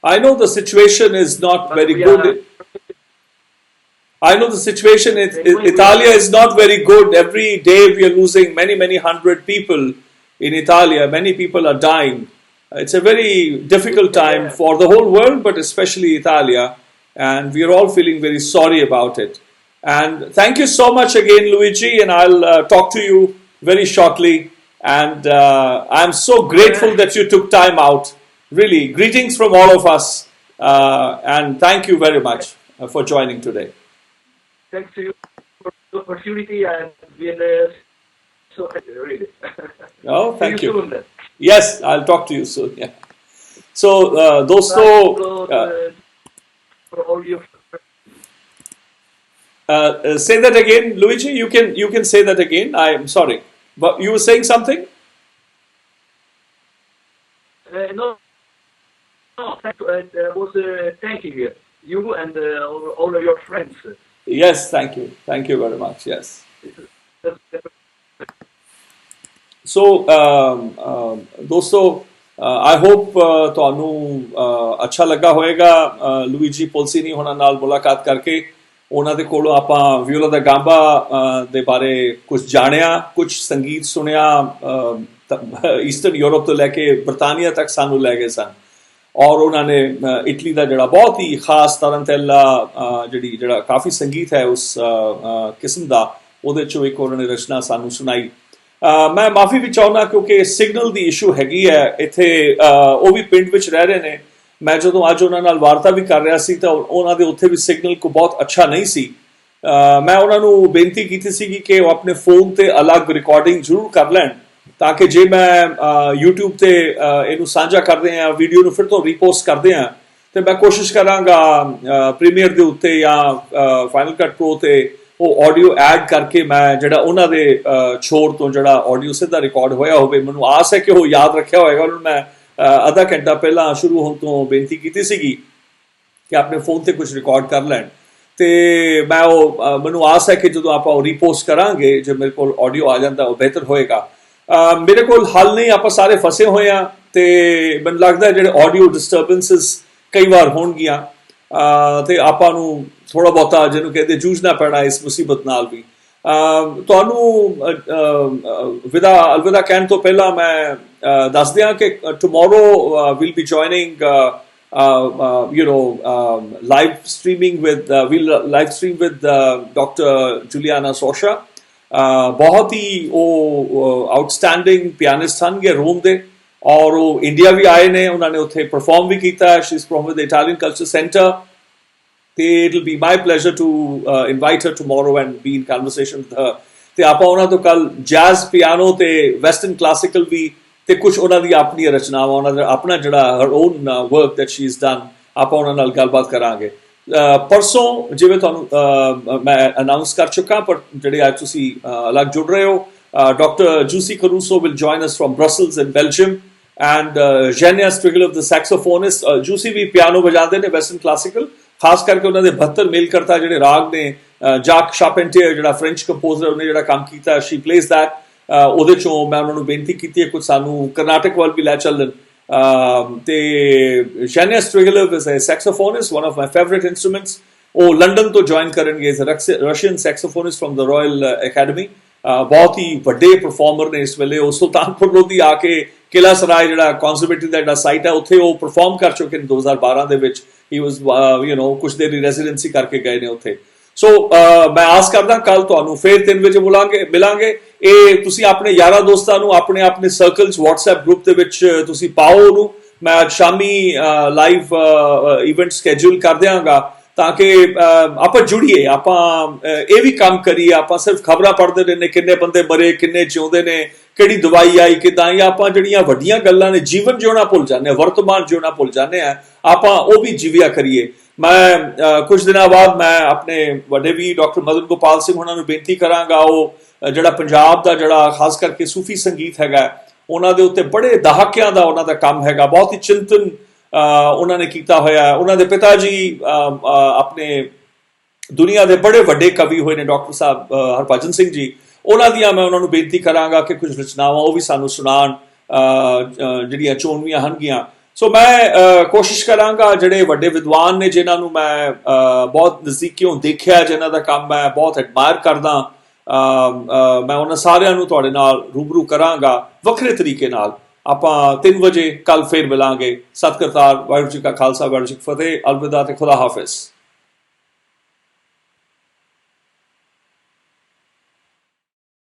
I know the situation is not very good. I know the situation in Italia is not very good. Every day we are losing many hundred people in Italia, many people are dying. It's a very difficult time for the whole world, but especially Italia, and we are all feeling very sorry about it. And thank you so much again, Luigi, and I'll talk to you very shortly. And I'm so grateful that you took time out. Really, greetings from all of us, and thank you very much for joining today. Thanks to you for the opportunity, and been so happy, really. Oh, thank See you you. soon then. Yes, I'll talk to you soon. Yeah. So, dosto, for all your say that again, Luigi. You can say that again. I'm sorry, but you were saying something. no, thank you, and was thanking you and all of your friends. Yes, thank you very much. Yes. So, दोस्तों, I hope ਤੁਹਾਨੂੰ अच्छा ਲੱਗਾ ਹੋਵੇਗਾ ਲੂਈਜੀ ਪੋਲਸੀਨੀ ਹੋਣਾ ਨਾਲ ਮੁਲਾਕਾਤ ਕਰਕੇ। ਉਹਨਾਂ ਦੇ ਕੋਲੋਂ ਆਪਾਂ ਵਿਓਲਾ ਦਾ ਗਾਂਬਾ ਦੇ ਬਾਰੇ ਕੁਝ ਜਾਣਿਆ, ਕੁਝ ਸੰਗੀਤ ਸੁਣਿਆ। ਈਸਟਰਨ ਯੂਰਪ ਤੋਂ ਲੈ ਕੇ ਬਰਤਾਨੀਆ ਤੱਕ ਸਾਨੂੰ ਲੈ ਗਏ ਸਨ, ਔਰ ਉਹਨਾਂ ਨੇ ਇਟਲੀ ਦਾ ਜਿਹੜਾ ਬਹੁਤ ਹੀ ਖਾਸ ਤਰਨਤੇਲਾ ਜਿਹੜਾ ਕਾਫੀ ਸੰਗੀਤ ਹੈ ਉਸ ਕਿਸਮ ਦਾ, ਉਹਦੇ ਚੋਂ ਇੱਕ ਉਹਨਾਂ ਨੇ ਰਚਨਾ ਸਾਨੂੰ ਸੁਣਾਈ। ਮੈਂ ਮਾਫੀ ਵੀ ਚਾਹੁੰਦਾ ਕਿਉਂਕਿ ਸਿਗਨਲ ਦੀ ਇਸ਼ੂ ਹੈਗੀ ਹੈ ਇੱਥੇ। ਉਹ ਵੀ ਪਿੰਡ ਵਿੱਚ ਰਹਿ ਰਹੇ ਨੇ। ਮੈਂ ਜਦੋਂ ਅੱਜ ਉਹਨਾਂ ਨਾਲ ਵਾਰਤਾ ਵੀ ਕਰ ਰਿਹਾ ਸੀ ਤਾਂ ਉਹਨਾਂ ਦੇ ਉੱਥੇ ਵੀ ਸਿਗਨਲ ਕੋ ਬਹੁਤ ਅੱਛਾ ਨਹੀਂ ਸੀ। ਮੈਂ ਉਹਨਾਂ ਨੂੰ ਬੇਨਤੀ ਕੀਤੀ ਸੀਗੀ ਕਿ ਉਹ ਆਪਣੇ ਫੋਨ ਤੇ ਅਲੱਗ ਰਿਕਾਰਡਿੰਗ ਜ਼ਰੂਰ ਕਰ ਲੈਣ, ਤਾਂ ਕਿ ਜੇ ਮੈਂ YouTube ਤੇ ਇਹਨੂੰ ਸਾਂਝਾ ਕਰਦੇ ਹਾਂ, ਵੀਡੀਓ ਨੂੰ ਫਿਰ ਤੋਂ ਰੀਪੋਸਟ ਕਰਦੇ ਹਾਂ, ਤੇ ਮੈਂ ਕੋਸ਼ਿਸ਼ ਕਰਾਂਗਾ ਪ੍ਰੀਮੀਅਰ ਦੇ ਉੱਤੇ ਜਾਂ ਫਾਈਨਲ ਕੱਟ ਪ੍ਰੋ ਤੇ ਉਹ ਆਡੀਓ ਐਡ ਕਰਕੇ ਮੈਂ ਜਿਹੜਾ ਉਹਨਾਂ ਦੇ ਛੋੜ ਤੋਂ ਜਿਹੜਾ ਆਡੀਓ ਸਿੱਧਾ ਰਿਕਾਰਡ ਹੋਇਆ ਹੋਵੇ। ਮੈਨੂੰ ਆਸ ਹੈ ਕਿ ਉਹ ਯਾਦ ਰੱਖਿਆ ਹੋਏਗਾ। ਉਹਨਾਂ ਨੂੰ ਮੈਂ ਅੱਧਾ ਘੰਟਾ ਪਹਿਲਾਂ ਸ਼ੁਰੂ ਹੋਣ ਤੋਂ ਬੇਨਤੀ ਕੀਤੀ ਸੀਗੀ ਕਿ ਆਪਣੇ ਫੋਨ ਤੇ ਕੁਝ ਰਿਕਾਰਡ ਕਰ ਲੈਣ, ਤੇ ਮੈਂ ਮੈਨੂੰ ਆਸ ਹੈ ਕਿ ਜਦੋਂ ਆਪਾਂ ਉਹ ਰੀਪੋਸਟ ਕਰਾਂਗੇ, ਜੇ ਮੇਰੇ ਕੋਲ ਆਡੀਓ ਆ ਜਾਂਦਾ ਉਹ ਬਿਹਤਰ ਹੋਏਗਾ। ਮੇਰੇ ਕੋਲ ਹੱਲ ਨਹੀਂ, ਆਪਾਂ ਸਾਰੇ ਫਸੇ ਹੋਏ ਆ, ਤੇ ਮੈਨੂੰ ਲੱਗਦਾ ਜਿਹੜੇ ਆਡੀਓ ਡਿਸਟਰਬੈਂਸਿਸ ਕਈ ਵਾਰ ਹੋਣਗੀਆਂ, ਤੇ ਆਪਾਂ ਨੂੰ ਥੋੜਾ ਬਹੁਤਾ ਜਿਹਨੂੰ ਕਹਿੰਦੇ ਜੂਝਣਾ ਪੈਣਾ ਇਸ ਮੁਸੀਬਤ ਨਾਲ ਵੀ। ਤੁਹਾਨੂੰ ਅਲਵਿਦਾ ਕਹਿਣ ਤੋਂ ਪਹਿਲਾਂ ਮੈਂ ਦੱਸ ਦਿਆਂ ਕਿ tomorrow will be joining live streaming with live stream with Dr. Giuliana Sosha। ਬਹੁਤ ਹੀ ਉਹ ਆਊਟਸਟੈਂਡਿੰਗ ਪਿਆਨਿਸਟ ਹਨ ਰੋਮ ਦੇ, ਔਰ ਉਹ ਇੰਡੀਆ ਵੀ ਆਏ ਨੇ। ਉਹਨਾਂ ਨੇ ਉੱਥੇ ਪਰਫਾਰਮ ਵੀ ਕੀਤਾ। She is from with Italian culture centre, ਤੇ it will be my pleasure to invite her tomorrow and be in conversation with her. ਤੇ ਆਪਾਂ ਉਹਨਾਂ ਤੋਂ ਕੱਲ ਜੈਜ਼ ਪਿਆਨੋ ਤੇ ਵੈਸਟਰਨ ਕਲਾਸੀਕਲ ਵੀ, ਤੇ ਕੁਝ ਉਹਨਾਂ ਦੀ ਆਪਣੀਆਂ ਰਚਨਾਵਾਂ, ਉਹਨਾਂ ਦਾ ਆਪਣਾ ਜਿਹੜਾ her own work that she is done, ਆਪਾਂ ਉਹਨਾਂ ਨਾਲ ਗੱਲਬਾਤ ਕਰਾਂਗੇ। ਪਰਸੋਂ ਜਿਵੇਂ ਤੁਹਾਨੂੰ ਮੈਂ ਅਨਾਊਂਸ ਕਰ ਚੁੱਕਾ, ਪਰ ਜਿਹੜੇ ਅੱਜ ਤੁਸੀਂ ਅਲੱਗ ਜੁੜ ਰਹੇ ਹੋ, doctor Giusi Caruso will join us from Brussels in Belgium, and Jenia Strigler the saxophonist. Giusi ਵੀ ਪਿਆਨੋ ਵਜਾਉਂਦੇ ਨੇ ਵੈਸਟਰਨ ਕਲਾਸੀਕਲ, ਖਾਸ ਕਰਕੇ ਉਹਨਾਂ ਦੇ 72 ਮੇਲ ਕਰਤਾ ਜਿਹੜੇ ਰਾਗ ਨੇ। ਜਾਕ ਸ਼ਾਰਪੈਂਟੀਅਰ ਜਿਹੜਾ ਫ੍ਰੈਂਚ ਕੰਪੋਜ਼ਰ, ਉਹਨੇ ਜਿਹੜਾ ਕੰਮ ਕੀਤਾ, ਸ਼ੀ ਪਲੇਜ਼ ਦੈਟ। ਉਹਦੇ ਚੋਂ ਮੈਂ ਉਹਨਾਂ ਨੂੰ ਬੇਨਤੀ ਕੀਤੀ ਹੈ ਕੁਝ ਸਾਨੂੰ ਕਰਨਾਟਕ ਵੱਲ ਵੀ ਲੈ ਚੱਲਣ। ਤੇ Jenia Strigler is a saxophonist, one of my favourite instruments. ਉਹ ਲੰਡਨ ਤੋਂ ਜੁਆਇਨ ਕਰਨਗੇ, Russian saxophonist from the Royal Academy. ਬਹੁਤ ਹੀ ਵੱਡੇ ਪਰਫਾਰਮਰ ਨੇ ਇਸ ਵੇਲੇ। ਉਹ ਸੁਲਤਾਨਪੁਰ ਲੋਧੀ ਆ ਕੇ ਕਿਲਾ ਸਰਾਏ ਜਿਹੜਾ ਕੰਜ਼ਰਵੇਟਰੀ ਦਾ ਜਿਹੜਾ ਸਾਈਟ ਹੈ, ਉੱਥੇ ਉਹ ਪਰਫਾਰਮ ਕਰ ਚੁੱਕੇ ਨੇ 2012 ਦੇ ਵਿੱਚ। ਹੀ ਵਾਸ ਕੁਝ ਦੇਰ ਦੀ ਰੈਜ਼ੀਡੈਂਸੀ ਕਰਕੇ ਗਏ ਨੇ ਉੱਥੇ। ਸੋ ਮੈਂ ਆਸ ਕਰਦਾ ਕੱਲ ਤੁਹਾਨੂੰ ਫਿਰ 3 ਵਜੇ ਮਿਲਾਂਗੇ। ਇਹ ਤੁਸੀਂ ਆਪਣੇ ਯਾਰਾਂ ਦੋਸਤਾਂ ਨੂੰ ਆਪਣੇ ਆਪਣੇ ਸਰਕਲਸ WhatsApp ਗਰੁੱਪ ਦੇ ਵਿੱਚ ਤੁਸੀਂ ਪਾਓ ਉਹਨੂੰ। ਮੈਂ ਅੱਜ ਸ਼ਾਮੀ ਲਾਈਵ ਇਵੈਂਟ ਸਕੈਜੂਲ ਕਰ ਦਿਆਂਗਾ, ਤਾਂ ਕਿ ਆਪਾਂ ਜੁੜੀਏ, ਆਪਾਂ ਇਹ ਵੀ ਕੰਮ ਕਰੀਏ। ਆਪਾਂ ਸਿਰਫ ਖਬਰਾਂ ਪੜ੍ਹਦੇ ਰਹਿੰਦੇ, ਕਿੰਨੇ ਬੰਦੇ ਮਰੇ, ਕਿੰਨੇ ਜਿਉਂਦੇ ਨੇ, ਕਿਹੜੀ ਦਵਾਈ ਆਈ, ਕਿੱਦਾਂ। ਜਾਂ ਆਪਾਂ ਜਿਹੜੀਆਂ ਵੱਡੀਆਂ ਗੱਲਾਂ ਨੇ, ਜੀਵਨ ਜਿਉਣਾ ਭੁੱਲ ਜਾਂਦੇ ਹਾਂ, ਵਰਤਮਾਨ ਜਿਉਣਾ ਭੁੱਲ ਜਾਂਦੇ ਹਾਂ, ਆਪਾਂ ਉਹ ਵੀ ਜੀਵਿਆ ਕਰੀਏ। ਮੈਂ ਕੁਝ ਦਿਨਾਂ ਬਾਅਦ ਮੈਂ ਆਪਣੇ ਵੱਡੇ ਵੀ ਡਾਕਟਰ ਮਦਨ ਗੋਪਾਲ ਸਿੰਘ ਉਹਨਾਂ ਨੂੰ ਬੇਨਤੀ ਕਰਾਂਗਾ। ਉਹ ਜਿਹੜਾ ਪੰਜਾਬ ਦਾ ਜਿਹੜਾ ਖਾਸ ਕਰਕੇ ਸੂਫੀ ਸੰਗੀਤ ਹੈਗਾ, ਉਹਨਾਂ ਦੇ ਉੱਤੇ ਬੜੇ ਦਹਾਕਿਆਂ ਦਾ ਉਹਨਾਂ ਦਾ ਕੰਮ ਹੈਗਾ। ਬਹੁਤ ਹੀ ਚਿੰਤਨ ਉਹਨਾਂ ਨੇ ਕੀਤਾ ਹੋਇਆ। ਉਹਨਾਂ ਦੇ ਪਿਤਾ ਜੀ ਆਪਣੇ ਦੁਨੀਆ ਦੇ ਬੜੇ ਵੱਡੇ ਕਵੀ ਹੋਏ ਨੇ, ਡਾਕਟਰ ਸਾਹਿਬ ਹਰਭਜਨ ਸਿੰਘ ਜੀ। ਉਹਨਾਂ ਦੀਆਂ ਮੈਂ ਉਹਨਾਂ ਨੂੰ ਬੇਨਤੀ ਕਰਾਂਗਾ ਕਿ ਕੁਝ ਰਚਨਾਵਾਂ ਉਹ ਵੀ ਸਾਨੂੰ ਸੁਣਾਉਣ, ਜਿਹੜੀਆਂ ਚੋਣਵੀਆਂ ਹਨਗੀਆਂ। ਸੋ ਮੈਂ ਕੋਸ਼ਿਸ਼ ਕਰਾਂਗਾ ਜਿਹੜੇ ਵੱਡੇ ਵਿਦਵਾਨ ਨੇ, ਜਿਨ੍ਹਾਂ ਨੂੰ ਮੈਂ ਬਹੁਤ ਨਜ਼ਦੀਕਿਓਂ ਦੇਖਿਆ, ਜਿਨ੍ਹਾਂ ਦਾ ਕੰਮ ਮੈਂ ਬਹੁਤ ਐਡਮਾਇਰ ਕਰਦਾ, ਮੈਂ ਉਹਨਾਂ ਸਾਰਿਆਂ ਨੂੰ ਤੁਹਾਡੇ ਨਾਲ ਰੂਬਰੂ ਕਰਾਂਗਾ ਵੱਖਰੇ ਤਰੀਕੇ ਨਾਲ। ਆਪਾਂ 3 ਵਜੇ ਕੱਲ ਫੇਰ ਮਿਲਾਂਗੇ। ਸਤਿ ਕਰਤਾਰ, ਵਾਹਿਗੁਰੂ ਜੀ ਕਾ ਖਾਲਸਾ, ਵਾਹਿਗੁਰੂ ਜੀ ਕੀ ਫਤਿਹ। ਅਲਵਿਦਾ ਤੇ ਖੁਦਾ ਹਾਫਿਜ਼।